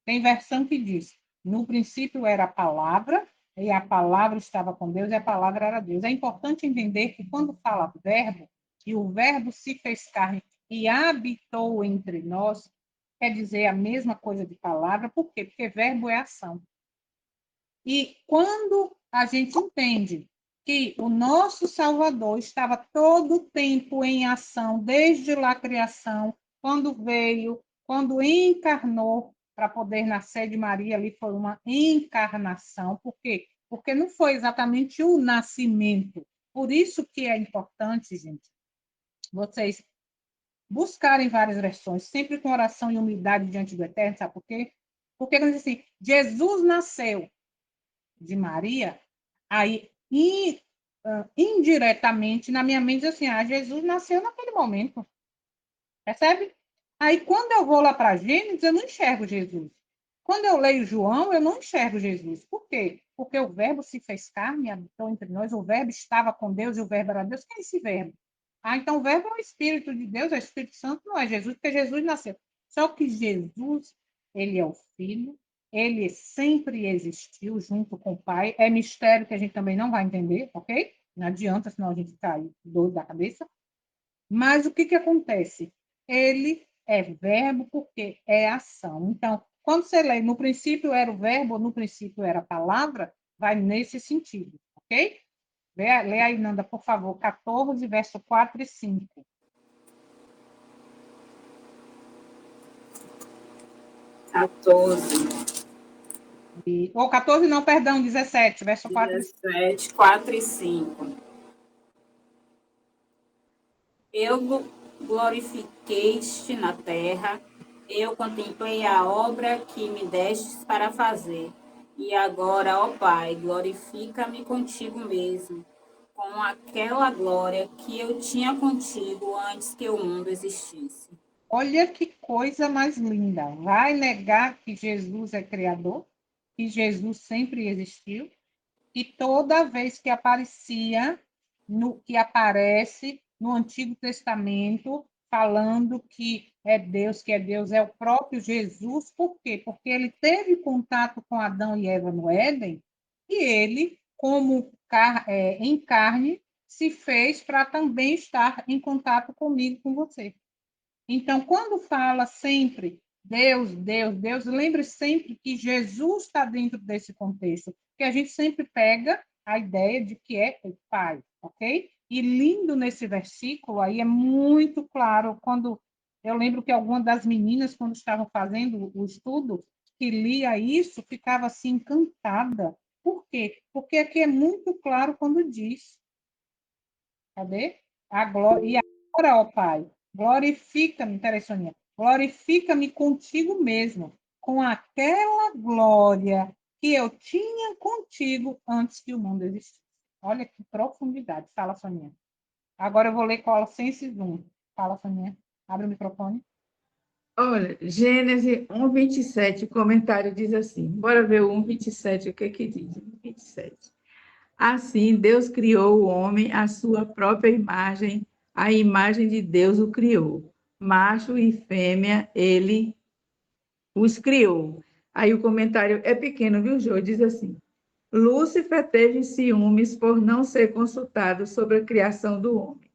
Tem versão que diz: no princípio era a palavra e a palavra estava com Deus e a palavra era Deus. É importante entender que quando fala verbo, e o verbo se fez carne e habitou entre nós, quer dizer a mesma coisa de palavra, por quê? Porque verbo é ação. E quando a gente entende que o nosso Salvador estava todo o tempo em ação, desde lá a criação, quando veio, quando encarnou para poder nascer de Maria, ali foi uma encarnação. Por quê? Porque não foi exatamente o nascimento. Por isso que é importante, gente, vocês buscarem várias versões, sempre com oração e humildade diante do Eterno, sabe por quê? Porque quando diz assim, Jesus nasceu de Maria, aí indiretamente na minha mente assim, Jesus nasceu naquele momento, percebe? Aí quando eu vou lá para Gênesis, eu não enxergo Jesus. Quando eu leio João, eu não enxergo Jesus. Por quê? Porque o verbo se fez carne, habitou entre nós, o verbo estava com Deus e o verbo era Deus. Quem é esse verbo? Então o verbo é o Espírito de Deus, é o Espírito Santo, não é Jesus, porque Jesus nasceu. Só que Jesus, ele é o Filho, ele sempre existiu junto com o Pai. É mistério que a gente também não vai entender, ok? Não adianta, senão a gente cai doido da cabeça. Mas o que, que acontece? Ele é verbo porque é ação. Então, quando você lê no princípio era o verbo, no princípio era a palavra, vai nesse sentido, ok? Lê aí, Nanda, por favor, 14, verso 4 e 5.
14,
Ou 14, não, perdão, 17, verso 4 e 5.
17, 4 e 5. Eu glorifiquei-te na terra, eu contemplei a obra que me destes para fazer. E agora, ó Pai, glorifica-me contigo mesmo, com aquela glória que eu tinha contigo antes que o mundo existisse.
Olha que coisa mais linda. Vai negar que Jesus é criador? Que Jesus sempre existiu? E toda vez que aparecia, que aparece no Antigo Testamento, falando que é Deus, é o próprio Jesus. Por quê? Porque ele teve contato com Adão e Eva no Éden, e ele, como em carne, se fez para também estar em contato comigo, com você. Então, quando fala sempre Deus, Deus, Deus, lembre sempre que Jesus está dentro desse contexto. Porque a gente sempre pega a ideia de que é o Pai, ok? E lindo nesse versículo aí é muito claro quando eu lembro que alguma das meninas, quando estavam fazendo o estudo, que lia isso, ficava assim encantada. Por quê? Porque aqui é muito claro quando diz, cadê? A glória, e agora, ó Pai, glorifica-me, peraí, Soninha, glorifica-me contigo mesmo, com aquela glória que eu tinha contigo antes que o mundo existisse. Olha que profundidade. Fala, Soninha. Agora eu vou ler Colossenses 1. Fala, Soninha. Abre o microfone.
Olha, Gênesis 1:27, o comentário diz assim, bora ver o 1:27, o que que diz? 1:27. Assim, Deus criou o homem à sua própria imagem, a imagem de Deus o criou. Macho e fêmea, ele os criou. Aí o comentário é pequeno, viu, Jô? Diz assim: Lúcifer teve ciúmes por não ser consultado sobre a criação do homem.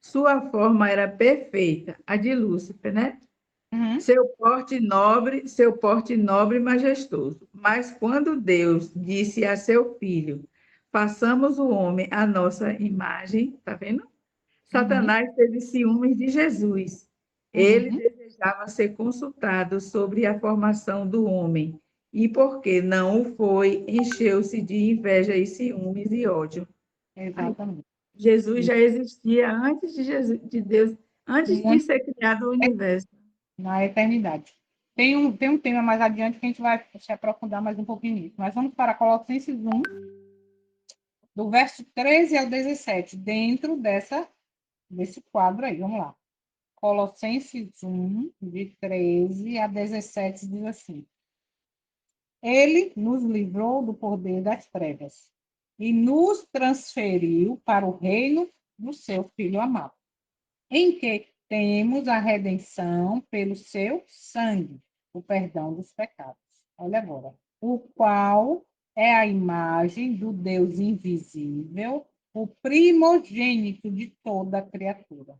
Sua forma era perfeita, a de Lúcifer, né?
Uhum.
Seu porte nobre e majestoso. Mas quando Deus disse a seu filho: façamos o homem à nossa imagem, tá vendo?
Uhum.
Satanás teve ciúmes de Jesus. Ele
Uhum.
desejava ser consultado sobre a formação do homem. E porque não o foi, encheu-se de inveja e ciúmes e ódio. Aí,
Exatamente.
Jesus já existia antes de, Jesus, de Deus, antes de
Muito
ser criado o universo.
na eternidade. Tem um tema mais adiante que a gente vai se aprofundar mais um pouquinho nisso. Mas vamos para Colossenses 1, do verso 13 ao 17, dentro desse quadro aí. Vamos lá. Colossenses 1, de 13 a 17, diz assim: Ele nos livrou do poder das trevas e nos transferiu para o reino do seu Filho amado, em que temos a redenção pelo seu sangue, o perdão dos pecados. Olha agora. O qual é a imagem do Deus invisível, o primogênito de toda a criatura.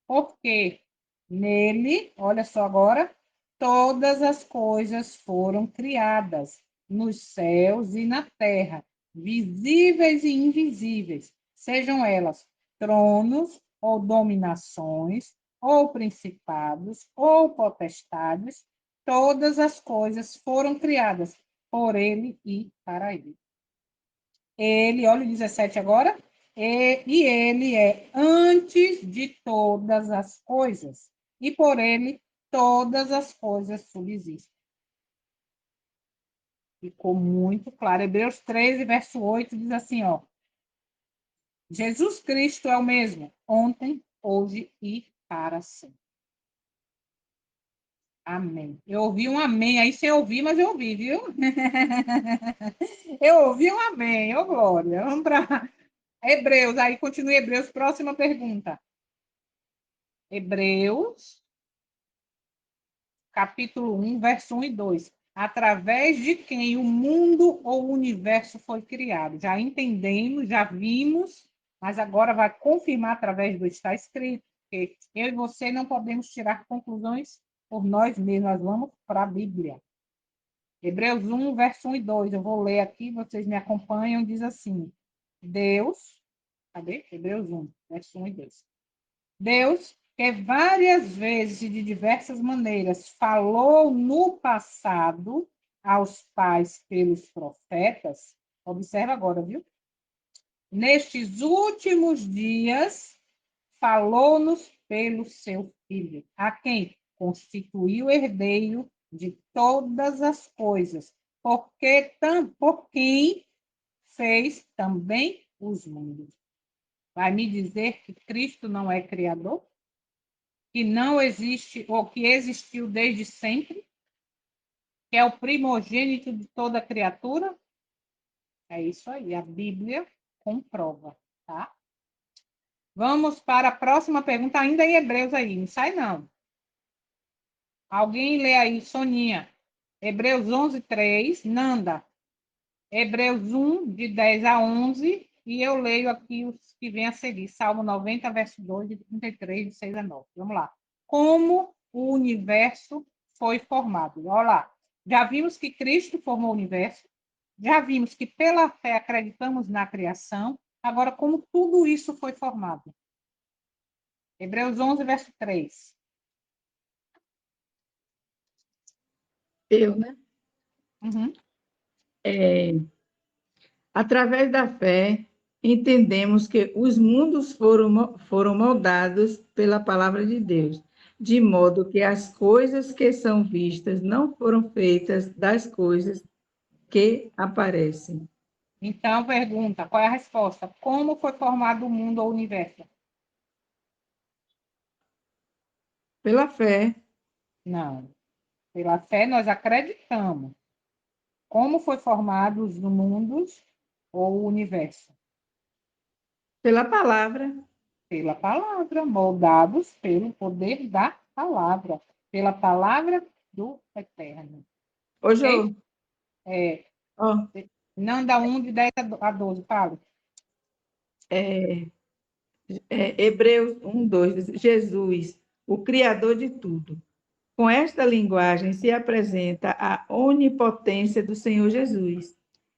Porque nele, olha só agora, todas as coisas foram criadas, nos céus e na terra, visíveis e invisíveis, sejam elas tronos ou dominações, ou principados, ou potestades, todas as coisas foram criadas por ele e para ele. Ele, olha o 17 agora, e ele é antes de todas as coisas, e por ele todas as coisas subsistem. Ficou muito claro. Hebreus 13, verso 8 diz assim, ó: Jesus Cristo é o mesmo, ontem, hoje e para sempre. Amém. Eu ouvi um amém aí sem ouvir, mas eu ouvi, viu? Eu ouvi um amém, ô glória. Vamos para Hebreus, aí continua Hebreus, próxima pergunta. Hebreus, capítulo 1, verso 1 e 2. Através de quem o mundo ou o universo foi criado. Já entendemos, já vimos, mas agora vai confirmar através do está escrito, que eu e você não podemos tirar conclusões por nós mesmos, nós vamos para a Bíblia. Hebreus 1, verso 1 e 2. Eu vou ler aqui, vocês me acompanham, diz assim: Deus, cadê? Hebreus 1, verso 1 e 2. Deus, que várias vezes e de diversas maneiras falou no passado aos pais pelos profetas, observa agora, viu? Nestes últimos dias, falou-nos pelo seu Filho, a quem constituiu herdeiro de todas as coisas, por quem fez também os mundos. Vai me dizer que Cristo não é criador? Que não existe, ou que existiu desde sempre, que é o primogênito de toda criatura? É isso aí, a Bíblia comprova, tá? Vamos para a próxima pergunta, ainda em Hebreus aí, não sai não. Alguém lê aí, Soninha. Hebreus 11, 3, Nanda. Hebreus 1, de 10 a 11, e eu leio aqui os que vêm a seguir. Salmo 90, verso 2, de 33, de 6 a 9. Vamos lá. Como o universo foi formado. Olha lá. Já vimos que Cristo formou o universo, Já vimos que pela fé acreditamos na criação. Agora, como tudo isso foi formado? Hebreus 11, verso 3.
Eu, né?
Uhum.
Através da fé, entendemos que os mundos foram moldados pela palavra de Deus, de modo que as coisas que são vistas não foram feitas das coisas que aparecem.
Então, pergunta, qual é a resposta? Como foi formado o mundo ou o universo?
Pela fé,
Não. Pela fé nós acreditamos. Como foi formado os mundos ou o universo?
pela palavra.
Pela palavra, moldados pelo poder da palavra, pela palavra do Eterno.
Hoje
Ok?
eu,
É,
ó,
não dá 1 de 10 a 12, Paulo.
é, Hebreus 1:2 diz, Jesus, o Criador de tudo. Com esta linguagem se apresenta a onipotência do Senhor Jesus.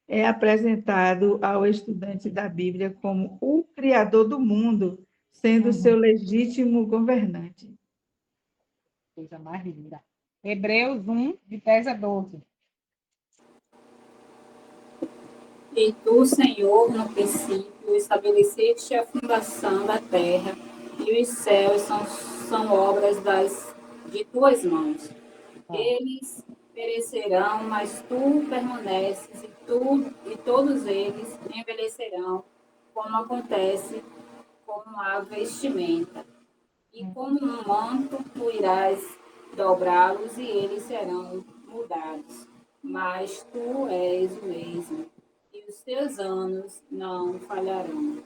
É apresentado ao estudante da Bíblia como o Criador do mundo, sendo seu
Uhum,
legítimo governante.
coisa mais linda. Hebreus 1, de 10 a 12.
E tu, Senhor, no princípio, estabeleceste a fundação da terra, e os céus são obras de tuas mãos.
Ó,
Eles perecerão, mas tu permaneces, e todos eles envelhecerão, como acontece com a vestimenta. E como um manto, tu irás dobrá-los, e eles serão mudados. Mas tu és o mesmo, e os teus anos não falharão.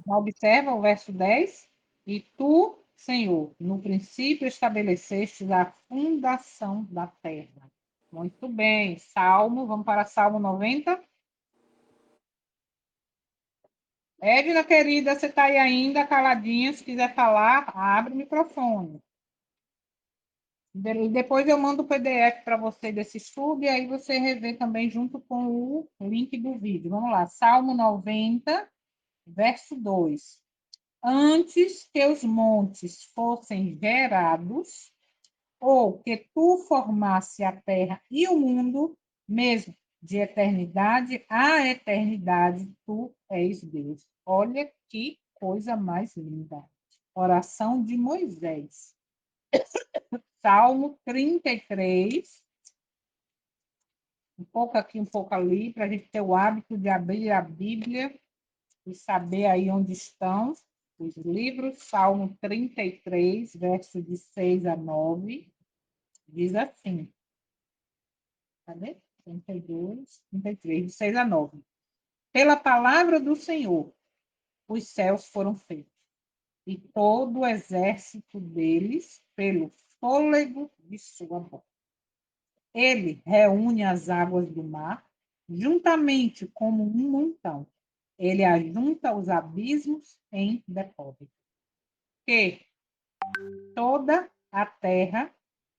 observa o verso 10. E tu, Senhor, no princípio estabeleceste a fundação da terra. Muito bem. Salmo, vamos para Salmo 90. Edna, querida, você está aí ainda caladinha? Se quiser falar, abre o microfone. E depois eu mando o PDF para você desse estudo e aí você revê também junto com o link do vídeo. Vamos lá, Salmo 90, verso 2. Antes que os montes fossem gerados, ou que tu formasse a terra e o mundo, mesmo de eternidade a eternidade, tu és Deus. Olha que coisa mais linda. Oração de Moisés. Salmo 33, um pouco aqui, um pouco ali, para a gente ter o hábito de abrir a Bíblia e saber aí onde estão os livros. Salmo 33, verso de 6 a 9, diz assim, cadê? 32, 33, de 6 a 9. Pela palavra do Senhor, os céus foram feitos, e todo o exército deles pelo fôlego de sua boca. Ele reúne as águas do mar, juntamente como um montão. Ele ajunta os abismos em depósito. Que toda a terra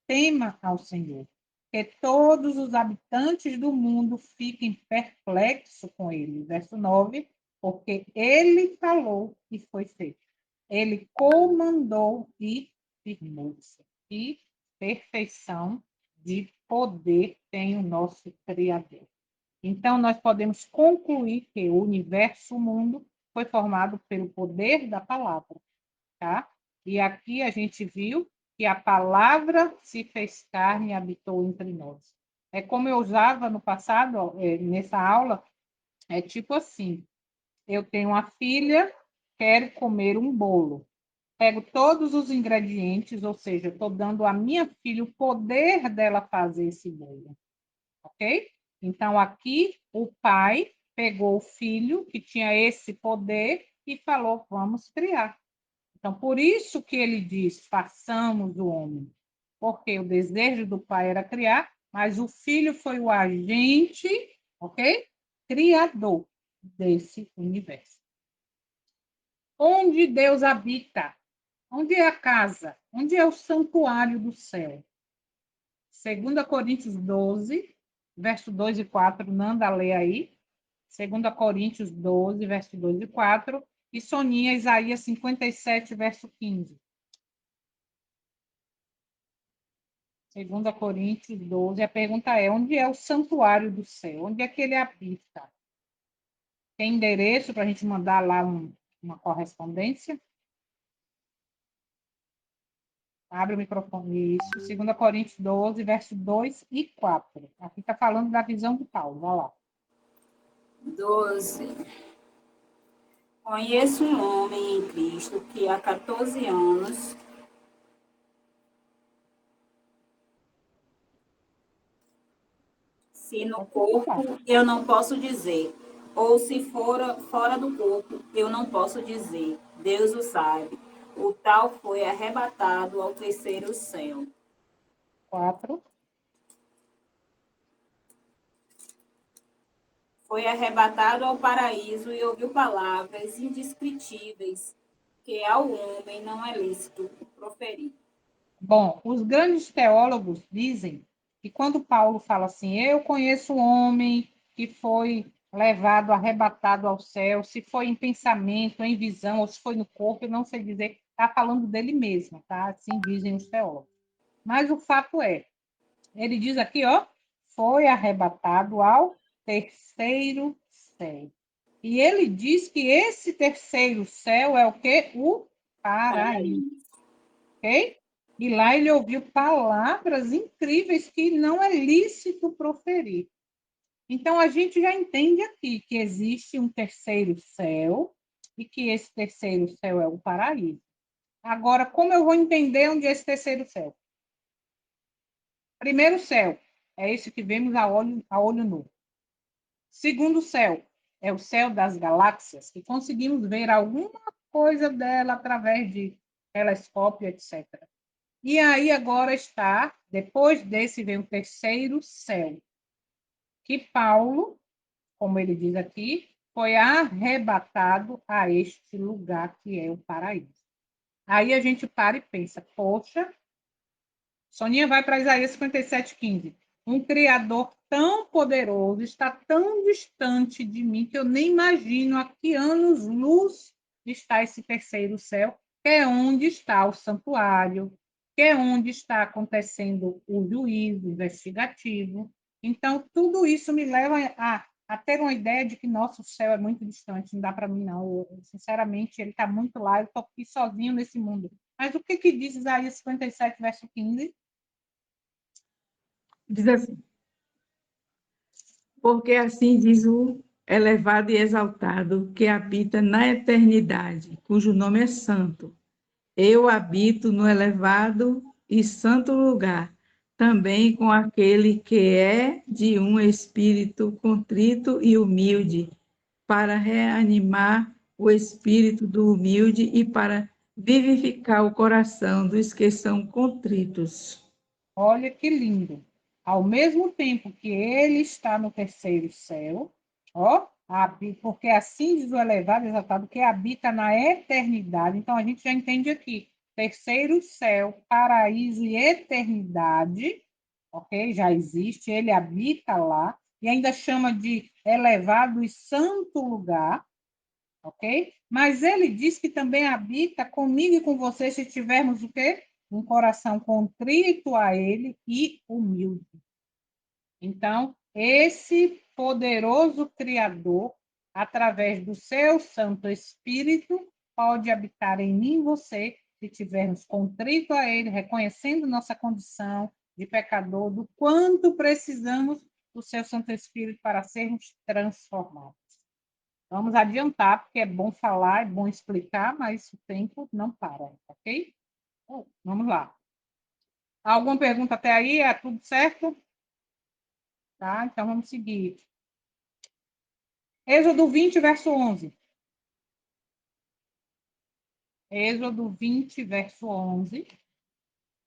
tema ao Senhor. Que todos os habitantes do mundo fiquem perplexos com ele. Verso 9. Porque ele falou e foi feito. Ele comandou e firmou-se. E perfeição de poder tem o nosso Criador. Então, nós podemos concluir que o universo, o mundo, foi formado pelo poder da palavra, tá? E aqui a gente viu que a palavra se fez carne e habitou entre nós. É como eu usava no passado, nessa aula, é tipo assim, eu tenho uma filha, quero comer um bolo. Pego todos os ingredientes, ou seja, estou dando à minha filha o poder dela fazer esse bolo, ok? Então, aqui, o pai pegou o filho, que tinha esse poder, e falou: vamos criar. Então, por isso que ele diz: façamos o homem. Porque o desejo do pai era criar, mas o filho foi o agente, ok? Criador desse universo. Onde Deus habita? Onde é a casa? Onde é o santuário do céu? 2 Coríntios 12, verso 2 e 4, Nanda lê aí. 2 Coríntios 12, verso 2 e 4. E Soninha, Isaías 57, verso 15. 2 Coríntios 12. A pergunta é: onde é o santuário do céu? Onde é que ele habita? Tem endereço para a gente mandar lá uma correspondência? Abre o microfone. Isso. 2 Coríntios 12, verso 2 e 4. Aqui está falando da visão de Paulo. Vai lá.
12. Conheço um homem em Cristo que há 14 anos se no corpo eu não posso dizer, ou se fora do corpo eu não posso dizer, Deus o sabe. O tal foi arrebatado ao terceiro céu.
4.
Foi arrebatado ao paraíso e ouviu palavras indescritíveis que ao homem não é lícito proferir.
Bom, os grandes teólogos dizem que quando Paulo fala assim, eu conheço um homem que foi levado, arrebatado ao céu, se foi em pensamento, em visão, ou se foi no corpo, eu não sei dizer, está falando dele mesmo, tá? Assim dizem os teólogos. Mas o fato é, ele diz aqui, ó, foi arrebatado ao terceiro céu. E ele diz que esse terceiro céu é o quê? O paraíso, ok? E lá ele ouviu palavras incríveis que não é lícito proferir. Então, a gente já entende aqui que existe um terceiro céu e que esse terceiro céu é o paraíso. Agora, como eu vou entender onde é esse terceiro céu? Primeiro céu é esse que vemos a olho nu. Segundo céu é o céu das galáxias, que conseguimos ver alguma coisa dela através de telescópio, etc. E aí agora está, depois desse vem o terceiro céu, que Paulo, como ele diz aqui, foi arrebatado a este lugar que é o paraíso. Aí a gente para e pensa, poxa, Soninha vai para Isaías 57:15. Um Criador tão poderoso está tão distante de mim que eu nem imagino a que anos-luz está esse terceiro céu, que é onde está o santuário, que é onde está acontecendo o juízo investigativo. Então, tudo isso me leva a ter uma ideia de que nosso céu é muito distante, não dá para mim, não. Sinceramente, ele está muito lá, eu estou aqui sozinho nesse mundo. Mas o que diz Isaías 57, verso 15?
Diz assim: porque assim diz o elevado e exaltado que habita na eternidade, cujo nome é santo. Eu habito no elevado e santo lugar, também com aquele que é de um espírito contrito e humilde, para reanimar o espírito do humilde e para vivificar o coração dos que são contritos.
Olha que lindo. Ao mesmo tempo que ele está no terceiro céu, ó, porque assim diz o elevado exaltado, que habita na eternidade. Então a gente já entende aqui: terceiro céu, paraíso e eternidade, ok? Já existe, ele habita lá, e ainda chama de elevado e santo lugar, ok? Mas ele diz que também habita comigo e com você se tivermos o quê? Um coração contrito a ele e humilde. Então, esse poderoso Criador, através do seu Santo Espírito, pode habitar em mim e você, se tivermos contrito a ele, reconhecendo nossa condição de pecador, do quanto precisamos do seu Santo Espírito para sermos transformados. Vamos adiantar, porque é bom falar, é bom explicar, mas o tempo não para, ok? Vamos lá. Alguma pergunta até aí? É tudo certo? Tá, então vamos seguir. Êxodo 20, verso 11. Êxodo 20, verso 11.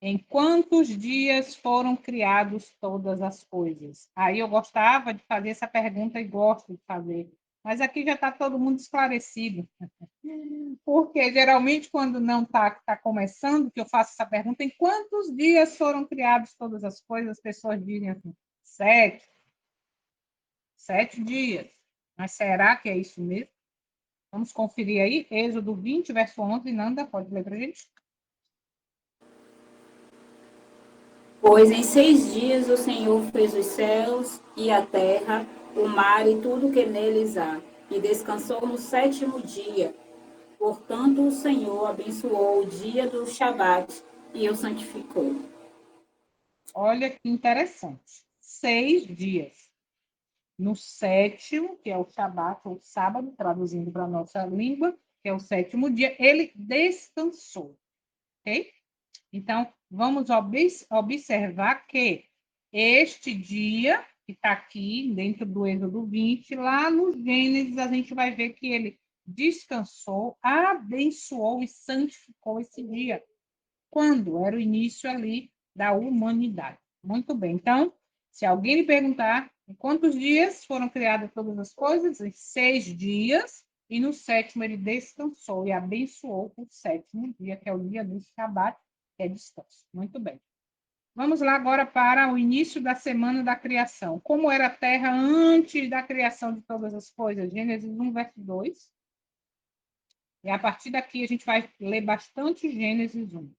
Em quantos dias foram criados todas as coisas? Aí eu gostava de fazer essa pergunta e gosto de fazer. Mas aqui já está todo mundo esclarecido. Porque geralmente, quando não está começando, que eu faço essa pergunta, em quantos dias foram criadas todas as coisas, as pessoas dizem assim, 7, 7 dias. Mas será que é isso mesmo? Vamos conferir aí, Êxodo 20, verso 11. Nanda, pode ler para a gente?
Pois em 6 dias o Senhor fez os céus e a terra, o mar e tudo que neles há, e descansou no 7º dia. Portanto, o Senhor abençoou o dia do Shabat e o santificou.
Olha que interessante. 6 dias. No 7º, que é o Shabat, ou sábado, traduzindo para a nossa língua, que é o 7º dia, ele descansou. Ok? Então, vamos observar que este dia, que está aqui dentro do Êxodo 20, lá no Gênesis, a gente vai ver que ele descansou, abençoou e santificou esse dia, quando era o início ali da humanidade. Muito bem. Então, se alguém lhe perguntar em quantos dias foram criadas todas as coisas, em 6 dias, e no 7º ele descansou e abençoou o 7º dia, que é o dia do Shabat, que é descanso. Muito bem. Vamos lá agora para o início da semana da criação. Como era a terra antes da criação de todas as coisas? Gênesis 1, verso 2. E a partir daqui a gente vai ler bastante Gênesis 1.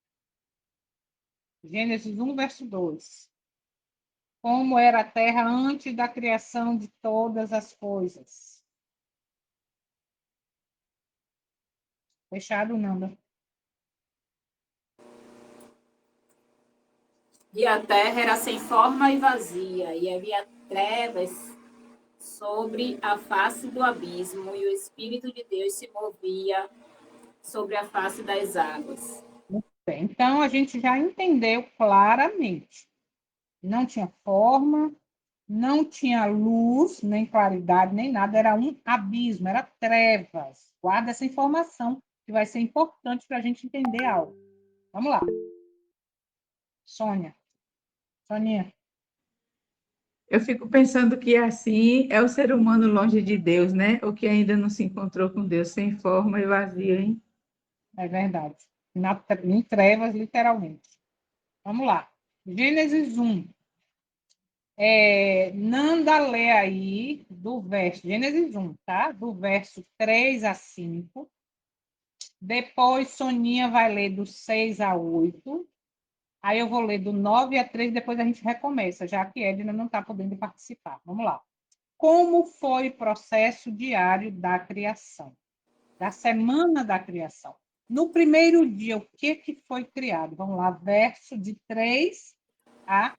Gênesis 1, verso 2. Como era a terra antes da criação de todas as coisas? Fechado, Nanda?
E a terra era sem forma e vazia, e havia trevas sobre a face do abismo, e o Espírito de Deus se movia sobre a face das águas.
Bem, então, a gente já entendeu claramente. Não tinha forma, não tinha luz, nem claridade, nem nada, era um abismo, era trevas. Guarda essa informação, que vai ser importante para a gente entender algo. Vamos lá. Sônia. Soninha.
Eu fico pensando que assim é o ser humano longe de Deus, né? O que ainda não se encontrou com Deus, sem forma e vazio, hein?
É verdade. Em trevas, literalmente. Vamos lá. Gênesis 1. Nanda lê aí do verso, Gênesis 1, tá? Do verso 3 a 5. Depois, Soninha vai ler do 6 a 8. Aí eu vou ler do 9 a 3, depois a gente recomeça, já que Edna não está podendo participar. Vamos lá. Como foi o processo diário da criação? Da semana da criação. No primeiro dia, o que foi criado? Vamos lá, verso de 3 a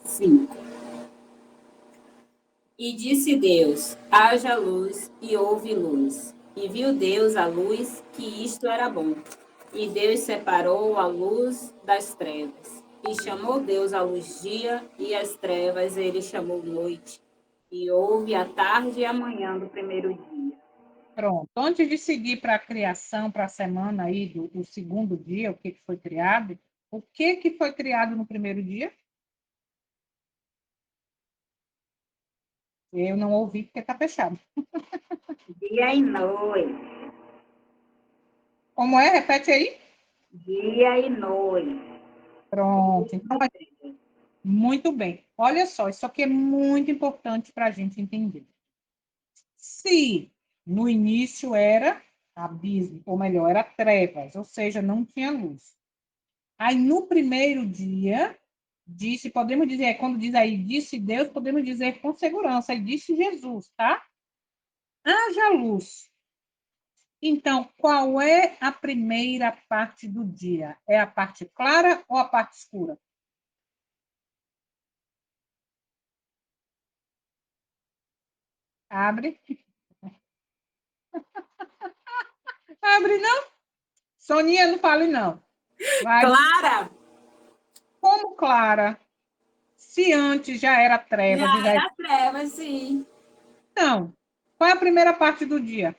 5. E disse Deus: haja luz, e houve luz. E viu Deus a luz, que isto era bom. E Deus separou a luz das trevas. E chamou Deus a luz dia, e as trevas ele chamou noite. E houve a tarde e a manhã do primeiro dia.
Pronto. Antes de seguir para a criação, para a semana aí do segundo dia, o que foi criado? O que foi criado no primeiro dia? Eu não ouvi porque está fechado.
Dia e noite.
Como é? Repete aí.
Dia e noite.
Pronto. Então, muito bem. Olha só, isso aqui é muito importante para a gente entender. Se no início era abismo, ou melhor, era trevas, ou seja, não tinha luz. Aí no primeiro dia, disse, podemos dizer, quando diz aí, disse Deus, podemos dizer com segurança, e disse Jesus, tá? Haja luz. Então, qual é a primeira parte do dia? É a parte clara ou a parte escura? Abre. Abre, não. Soninha, não fale, não. Vai.
Clara,
Como clara? Se antes já era treva, diz
já
aí.
era treva, sim.
Não. Qual é a primeira parte do dia?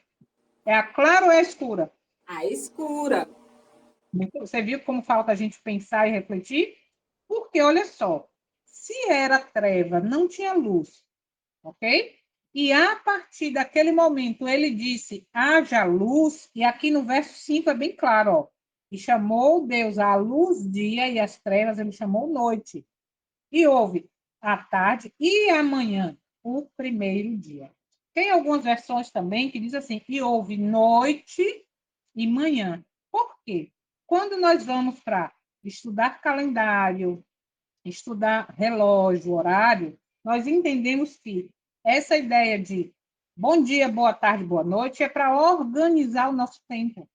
É a clara ou é a escura?
A escura.
Você viu como falta a gente pensar e refletir? Porque, olha só, se era treva, não tinha luz, ok? E a partir daquele momento ele disse, haja luz, e aqui no verso 5 é bem claro, ó. E chamou Deus a luz dia e as trevas ele chamou noite. E houve à tarde e amanhã, o primeiro dia. Tem algumas versões também que diz assim, e houve noite e manhã. Por quê? Quando nós vamos para estudar calendário, estudar relógio, horário, nós entendemos que essa ideia de bom dia, boa tarde, boa noite é para organizar o nosso tempo.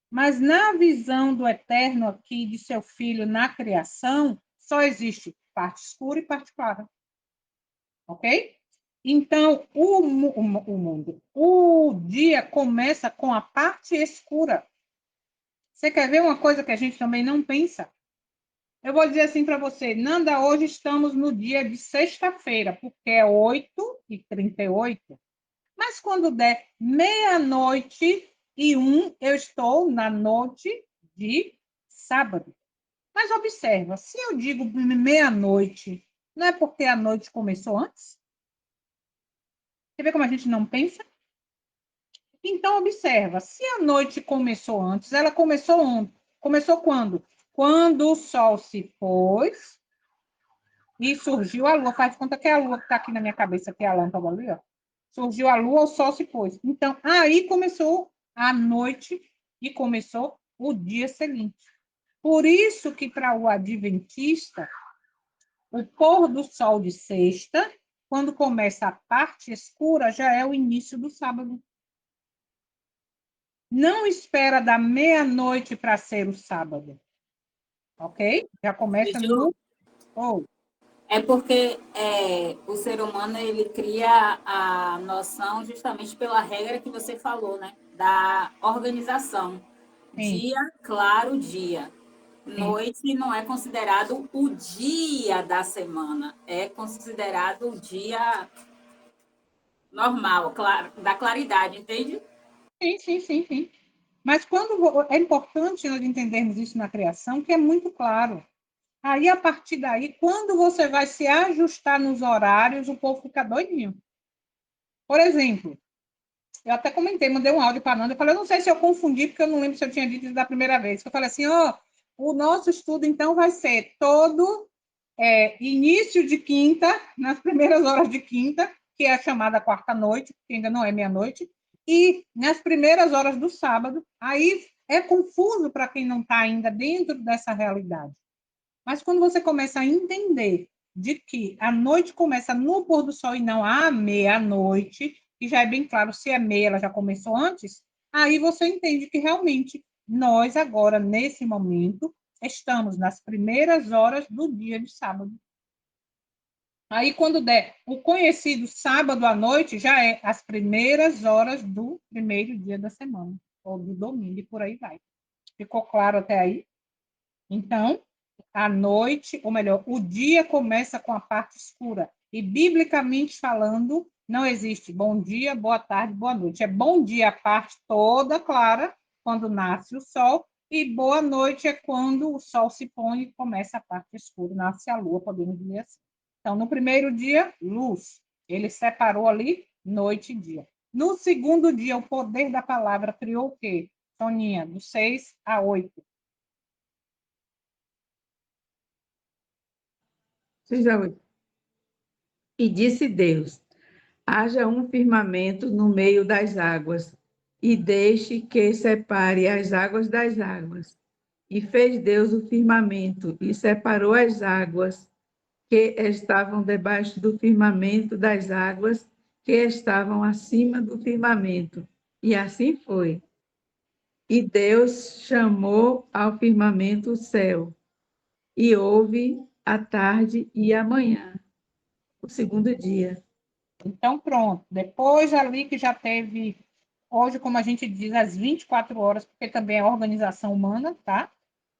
Mas na visão do Eterno aqui, de seu Filho na criação, só existe parte escura e parte clara. Ok? Então, o dia começa com a parte escura. Você quer ver uma coisa que a gente também não pensa? Eu vou dizer assim para você, Nanda, hoje estamos no dia de sexta-feira, porque é 8h38. Mas quando der meia-noite e 1, eu estou na noite de sábado. Mas observa, se eu digo meia-noite, não é porque a noite começou antes? Você vê como a gente não pensa? Então, observa, se a noite começou antes, ela começou ontem. Começou quando? Quando o sol se pôs e surgiu a lua. Faz conta que é a lua que está aqui na minha cabeça, que é a lâmpada ali, ó. Surgiu a lua, o sol se pôs. Então, aí começou a noite e começou o dia seguinte. Por isso que para o adventista, o pôr do sol de sexta, quando começa a parte escura, já é o início do sábado. Não espera da meia-noite para ser o sábado, ok? Já começa no... Oh,
É porque o ser humano ele cria a noção justamente pela regra que você falou, né? Da organização.
sim,
Dia, claro, dia.
sim.
Noite não é considerado o dia da semana, é considerado o dia normal, da claridade, entende?
Sim, sim, sim, sim. Mas quando é importante nós entendermos isso na criação, que é muito claro. Aí, a partir daí, quando você vai se ajustar nos horários, o povo fica doidinho. Por exemplo, eu até comentei, mandei um áudio para a Nanda, eu falei, eu não sei se eu confundi, porque eu não lembro se eu tinha dito isso da primeira vez. Eu falei assim, ó, o nosso estudo, então, vai ser todo início de quinta, nas primeiras horas de quinta, que é a chamada quarta-noite, que ainda não é meia-noite, e nas primeiras horas do sábado. Aí é confuso para quem não está ainda dentro dessa realidade. Mas quando você começa a entender de que a noite começa no pôr do sol e não à meia-noite, e já é bem claro, se é meia, ela já começou antes, aí você entende que realmente nós agora, nesse momento, estamos nas primeiras horas do dia de sábado. Aí, quando der o conhecido sábado à noite, já é as primeiras horas do primeiro dia da semana, ou do domingo, e por aí vai. Ficou claro até aí? Então, a noite, ou melhor, o dia começa com a parte escura. E, biblicamente falando, não existe bom dia, boa tarde, boa noite. É bom dia a parte toda clara, quando nasce o sol, e boa noite é quando o sol se põe e começa a parte escura, nasce a lua, podemos dizer assim. Então, no primeiro dia, luz. Ele separou ali noite e dia. No segundo dia, o poder da palavra criou o quê? Soninha, do 6 a 8.
6 a 8. E disse Deus: haja um firmamento no meio das águas, e deixe que separe as águas das águas. E fez Deus o firmamento, e separou as águas que estavam debaixo do firmamento das águas que estavam acima do firmamento. E assim foi. E Deus chamou ao firmamento o céu, e houve a tarde e a manhã, o segundo dia.
Então, pronto. Depois ali que já teve, hoje, como a gente diz, as 24 horas, porque também é organização humana, tá?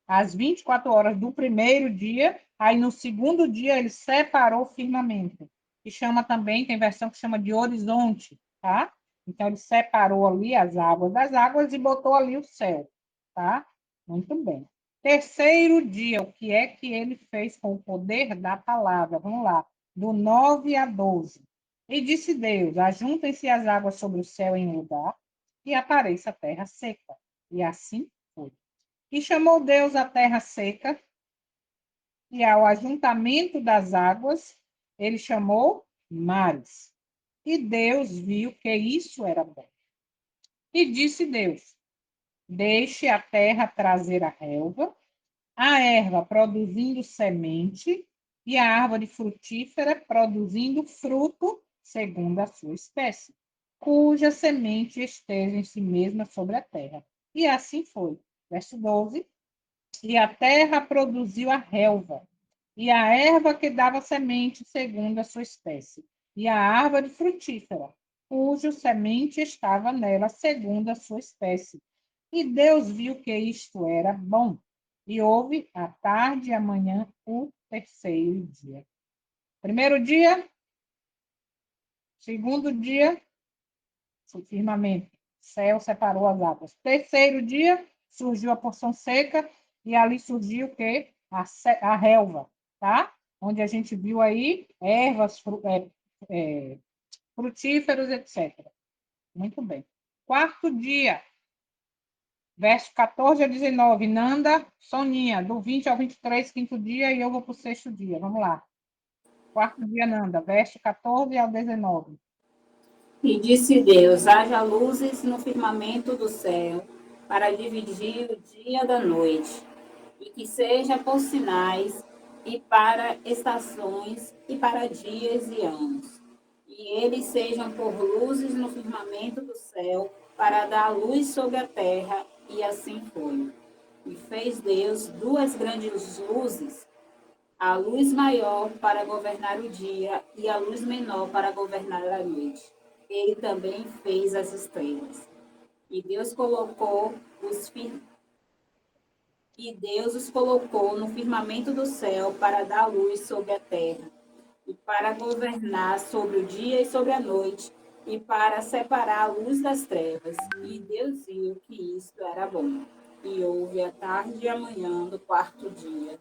As 24 horas do primeiro dia, aí no segundo dia ele separou o firmamento, que chama também, tem versão que chama de horizonte, tá? Então ele separou ali as águas das águas e botou ali o céu, tá? Muito bem. Terceiro dia, o que é que ele fez com o poder da palavra? Vamos lá, do 9 a 12. E disse Deus: ajuntem-se as águas sobre o céu em um lugar, e apareça a terra seca. E assim foi. E chamou Deus a terra seca, e ao ajuntamento das águas, ele chamou mares. E Deus viu que isso era bom. E disse Deus: deixe a terra trazer a relva, a erva produzindo semente e a árvore frutífera produzindo fruto segundo a sua espécie, cuja semente esteja em si mesma sobre a terra. E assim foi. Verso 12. E a terra produziu a relva, e a erva que dava semente segundo a sua espécie, e a árvore frutífera, cujo semente estava nela segundo a sua espécie. E Deus viu que isto era bom. E houve a tarde e a manhã o terceiro dia. Primeiro dia, segundo dia, o firmamento, o céu separou as águas. Terceiro dia, surgiu a porção seca e ali surgiu o quê? A relva, tá? Onde a gente viu aí ervas, frutíferos, etc. Muito bem. Quarto dia, verso 14 a 19. Nanda, Soninha, do 20 ao 23, quinto dia, e eu vou para o sexto dia. Vamos lá. Quarto dia, Nanda, verso 14 ao 19.
E disse Deus: haja luzes no firmamento do céu, para dividir o dia da noite, e que seja por sinais, e para estações, e para dias e anos. E eles sejam por luzes no firmamento do céu, para dar luz sobre a terra, e assim foi. E fez Deus duas grandes luzes, a luz maior para governar o dia e a luz menor para governar a noite. Ele também fez as estrelas. E Deus colocou os fir... e Deus os colocou no firmamento do céu para dar luz sobre a terra, e para governar sobre o dia e sobre a noite, e para separar a luz das trevas. E Deus viu que isto era bom. E houve a tarde e a manhã do quarto dia.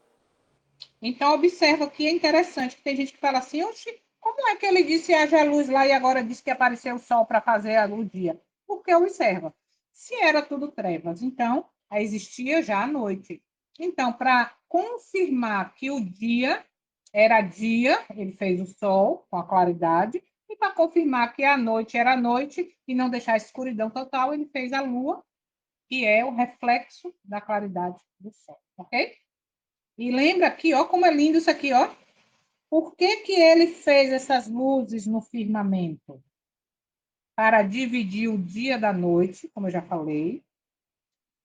Então, observa que é interessante, que tem gente que fala assim, oxi, como é que ele disse haja luz lá e agora disse que apareceu o sol para fazer a luz dia? Porque observa, se era tudo trevas, então existia já a noite. Então, para confirmar que o dia era dia, ele fez o sol com a claridade, e para confirmar que a noite era noite e não deixar a escuridão total, ele fez a lua, que é o reflexo da claridade do sol, ok? E lembra aqui, ó, como é lindo isso aqui, ó. Por que que ele fez essas luzes no firmamento? Para dividir o dia da noite, como eu já falei,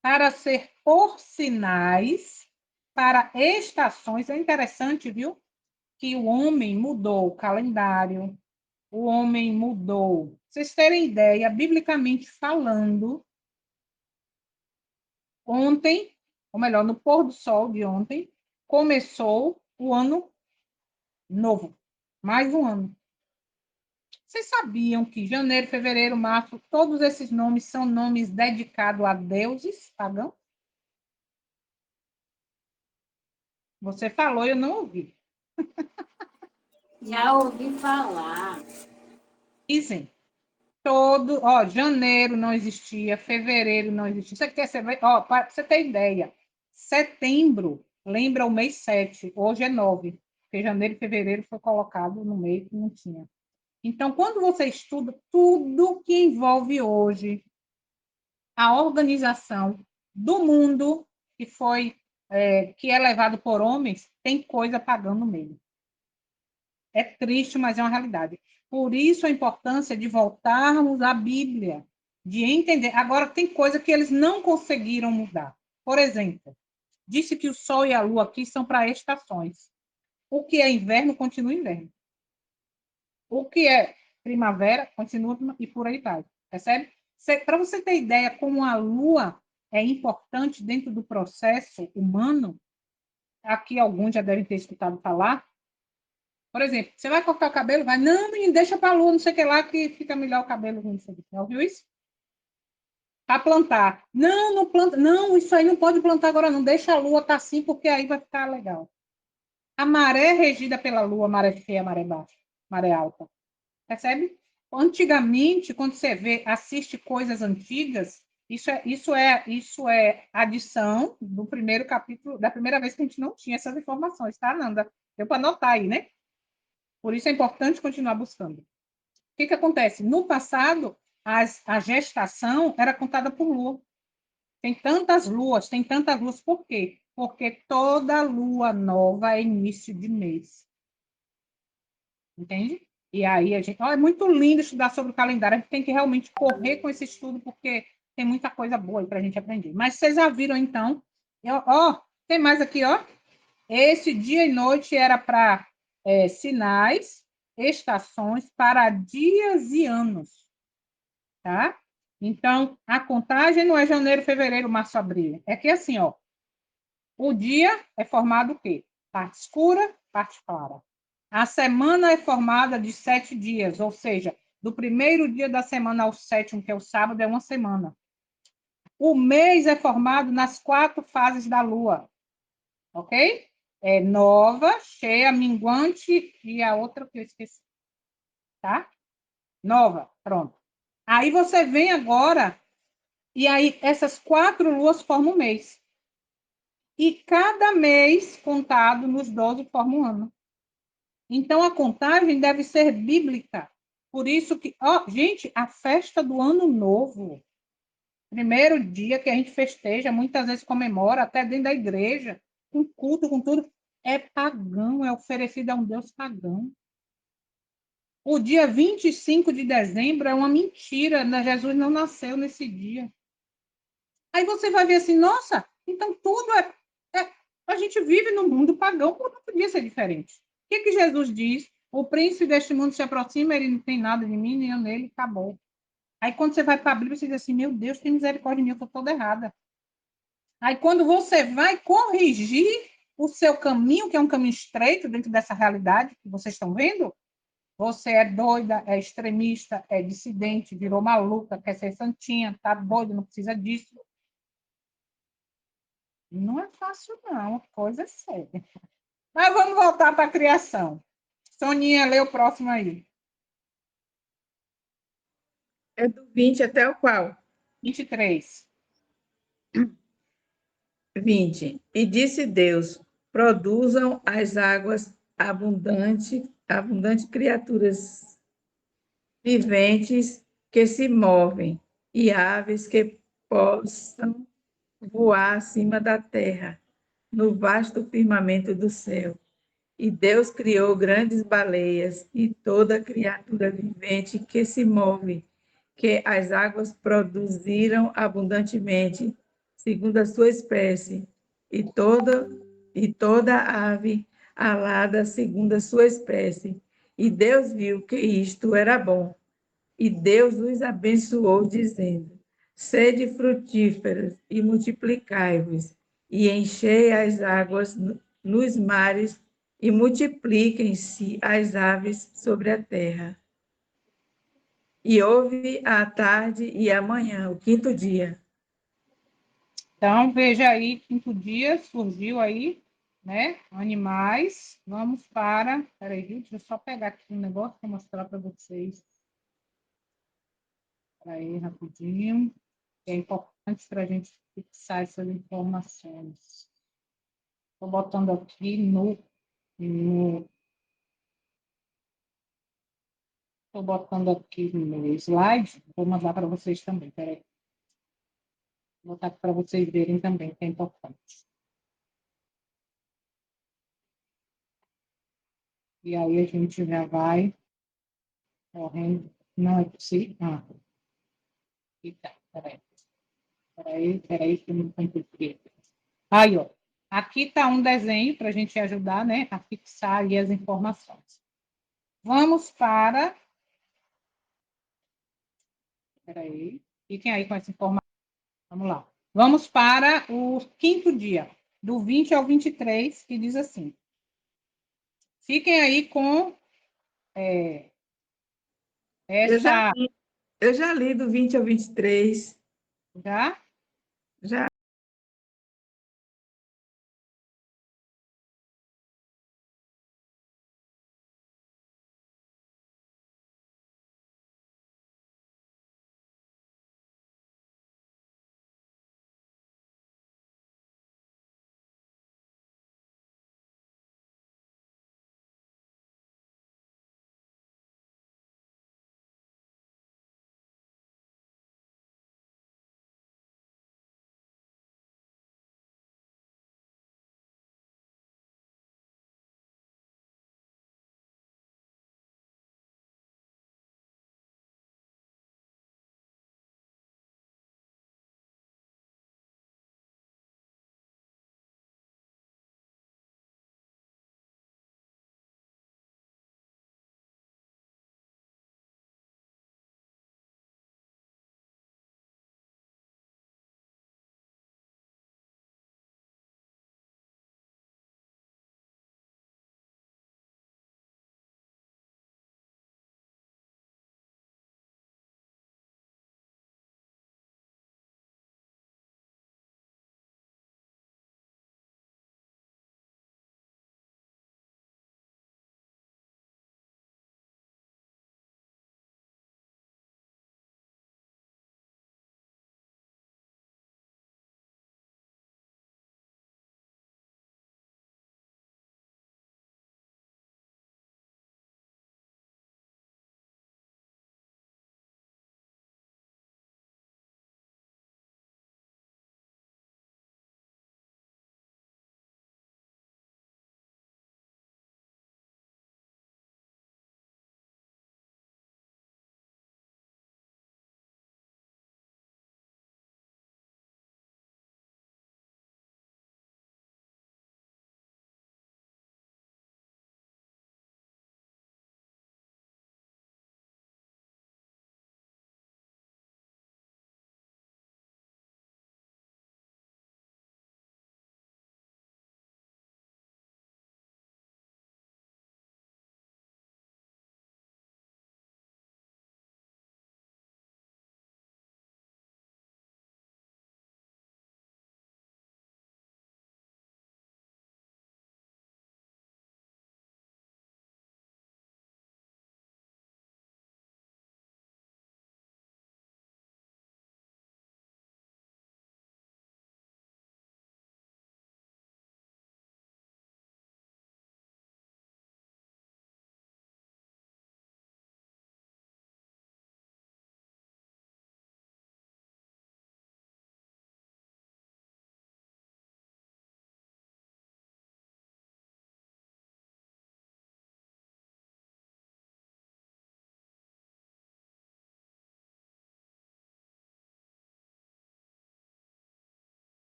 para ser por sinais, para estações. É interessante, viu? Que o homem mudou o calendário, o homem mudou. Pra vocês terem ideia, biblicamente falando, ontem, ou melhor, no pôr do sol de ontem, começou o ano novo. Mais um ano. Vocês sabiam que janeiro, fevereiro, março, todos esses nomes são nomes dedicados a deuses pagãos? Você falou, eu não ouvi.
Já ouvi falar.
Dizem, todo, ó, janeiro não existia, fevereiro não existia. Você quer saber? Ó, para você ter ideia, setembro lembra o mês 7, hoje é 9, porque janeiro e fevereiro foi colocado no meio que não tinha. Então, quando você estuda tudo que envolve hoje a organização do mundo que é levado por homens, tem coisa pagando no meio. É triste, mas é uma realidade. Por isso a importância de voltarmos à Bíblia, de entender. Agora, tem coisa que eles não conseguiram mudar. Por exemplo, disse que o Sol e a Lua aqui são para estações. O que é inverno, continua inverno. O que é primavera, continua e por aí vai. Percebe? Para você ter ideia como a Lua é importante dentro do processo humano, aqui alguns já devem ter escutado falar. Por exemplo, você vai cortar o cabelo, vai, não, menino, deixa para a Lua, não sei o que lá, que fica melhor o cabelo. Não sei o que. Já ouviu isso? Para plantar. Não, não planta. Não, isso aí não pode plantar agora, não. Deixa a Lua estar assim, porque aí vai ficar legal. A maré é regida pela Lua, maré cheia, maré baixa, maré alta. Percebe? Antigamente, quando você vê, assiste coisas antigas, isso é adição do primeiro capítulo, da primeira vez que a gente não tinha essas informações, tá, Nanda? Deu para anotar aí, né? Por isso é importante continuar buscando. O que acontece? No passado, a gestação era contada por lua. Tem tantas luas. Por quê? Porque toda lua nova é início de mês. Entende? E aí a gente. É muito lindo estudar sobre o calendário. A gente tem que realmente correr com esse estudo, porque tem muita coisa boa aí para a gente aprender. Mas vocês já viram, então? Tem mais aqui, ó. Esse dia e noite era para sinais, estações, para dias e anos. Tá? Então, a contagem não é janeiro, fevereiro, março, abril. É que assim, ó, o dia é formado o quê? Parte escura, parte clara. A semana é formada de 7 dias, ou seja, do primeiro dia da semana ao sétimo, que é o sábado, é uma semana. O mês é formado nas 4 fases da lua, ok? É nova, cheia, minguante e a outra que eu esqueci, tá? Nova, pronto. Aí você vem agora, e aí essas 4 luas formam um mês. E cada mês contado nos 12 forma um ano. Então, a contagem deve ser bíblica. Por isso que, gente, a festa do Ano Novo, primeiro dia que a gente festeja, muitas vezes comemora, até dentro da igreja, com culto, com tudo, é pagão, é oferecido a um Deus pagão. O dia 25 de dezembro é uma mentira, né? Jesus não nasceu nesse dia. Aí você vai ver assim, nossa, então tudo a gente vive no mundo pagão, como não podia ser diferente. O que Jesus diz? O príncipe deste mundo se aproxima, ele não tem nada de mim, nem eu nele, acabou. Aí quando você vai para a Bíblia, você diz assim, meu Deus, tem misericórdia de mim, eu estou toda errada. Aí quando você vai corrigir o seu caminho, que é um caminho estreito dentro dessa realidade que vocês estão vendo, você é doida, é extremista, é dissidente, virou maluca, quer ser santinha, tá doido, não precisa disso. Não é fácil, não, a coisa é séria. Mas vamos voltar para a criação. Soninha, lê o próximo aí.
É do 20 até o qual?
23.
20. E disse Deus: produzam as águas abundante criaturas viventes que se movem e aves que possam voar acima da terra, no vasto firmamento do céu. E Deus criou grandes baleias e toda criatura vivente que se move, que as águas produziram abundantemente, segundo a sua espécie, e toda ave alada segundo a sua espécie. E Deus viu que isto era bom. E Deus os abençoou, dizendo: sede frutíferos e multiplicai-vos, e enchei as águas nos mares, e multipliquem-se as aves sobre a terra. E houve a tarde e a manhã, o quinto dia.
Então, veja aí, quinto dia, surgiu aí, né? Animais. Vamos para. Peraí, deixa eu só pegar aqui um negócio para mostrar para vocês. Aí, rapidinho. É importante para a gente fixar essas informações. Estou botando aqui estou botando aqui no slide, vou mandar para vocês também. Peraí. Vou botar aqui para vocês verem também, que é importante. E aí a gente já vai correndo. Não é possível. Eita, peraí, que eu não entendi. Aí, ó. Aqui está um desenho para a gente ajudar, né, a fixar ali as informações. Vamos para. Peraí. Fiquem aí com essa informação. Vamos lá. Vamos para o quinto dia, do 20 ao 23, que diz assim. Fiquem aí com
Eu já
essa.
li, eu já li do 20 ao 23.
Já?
Já.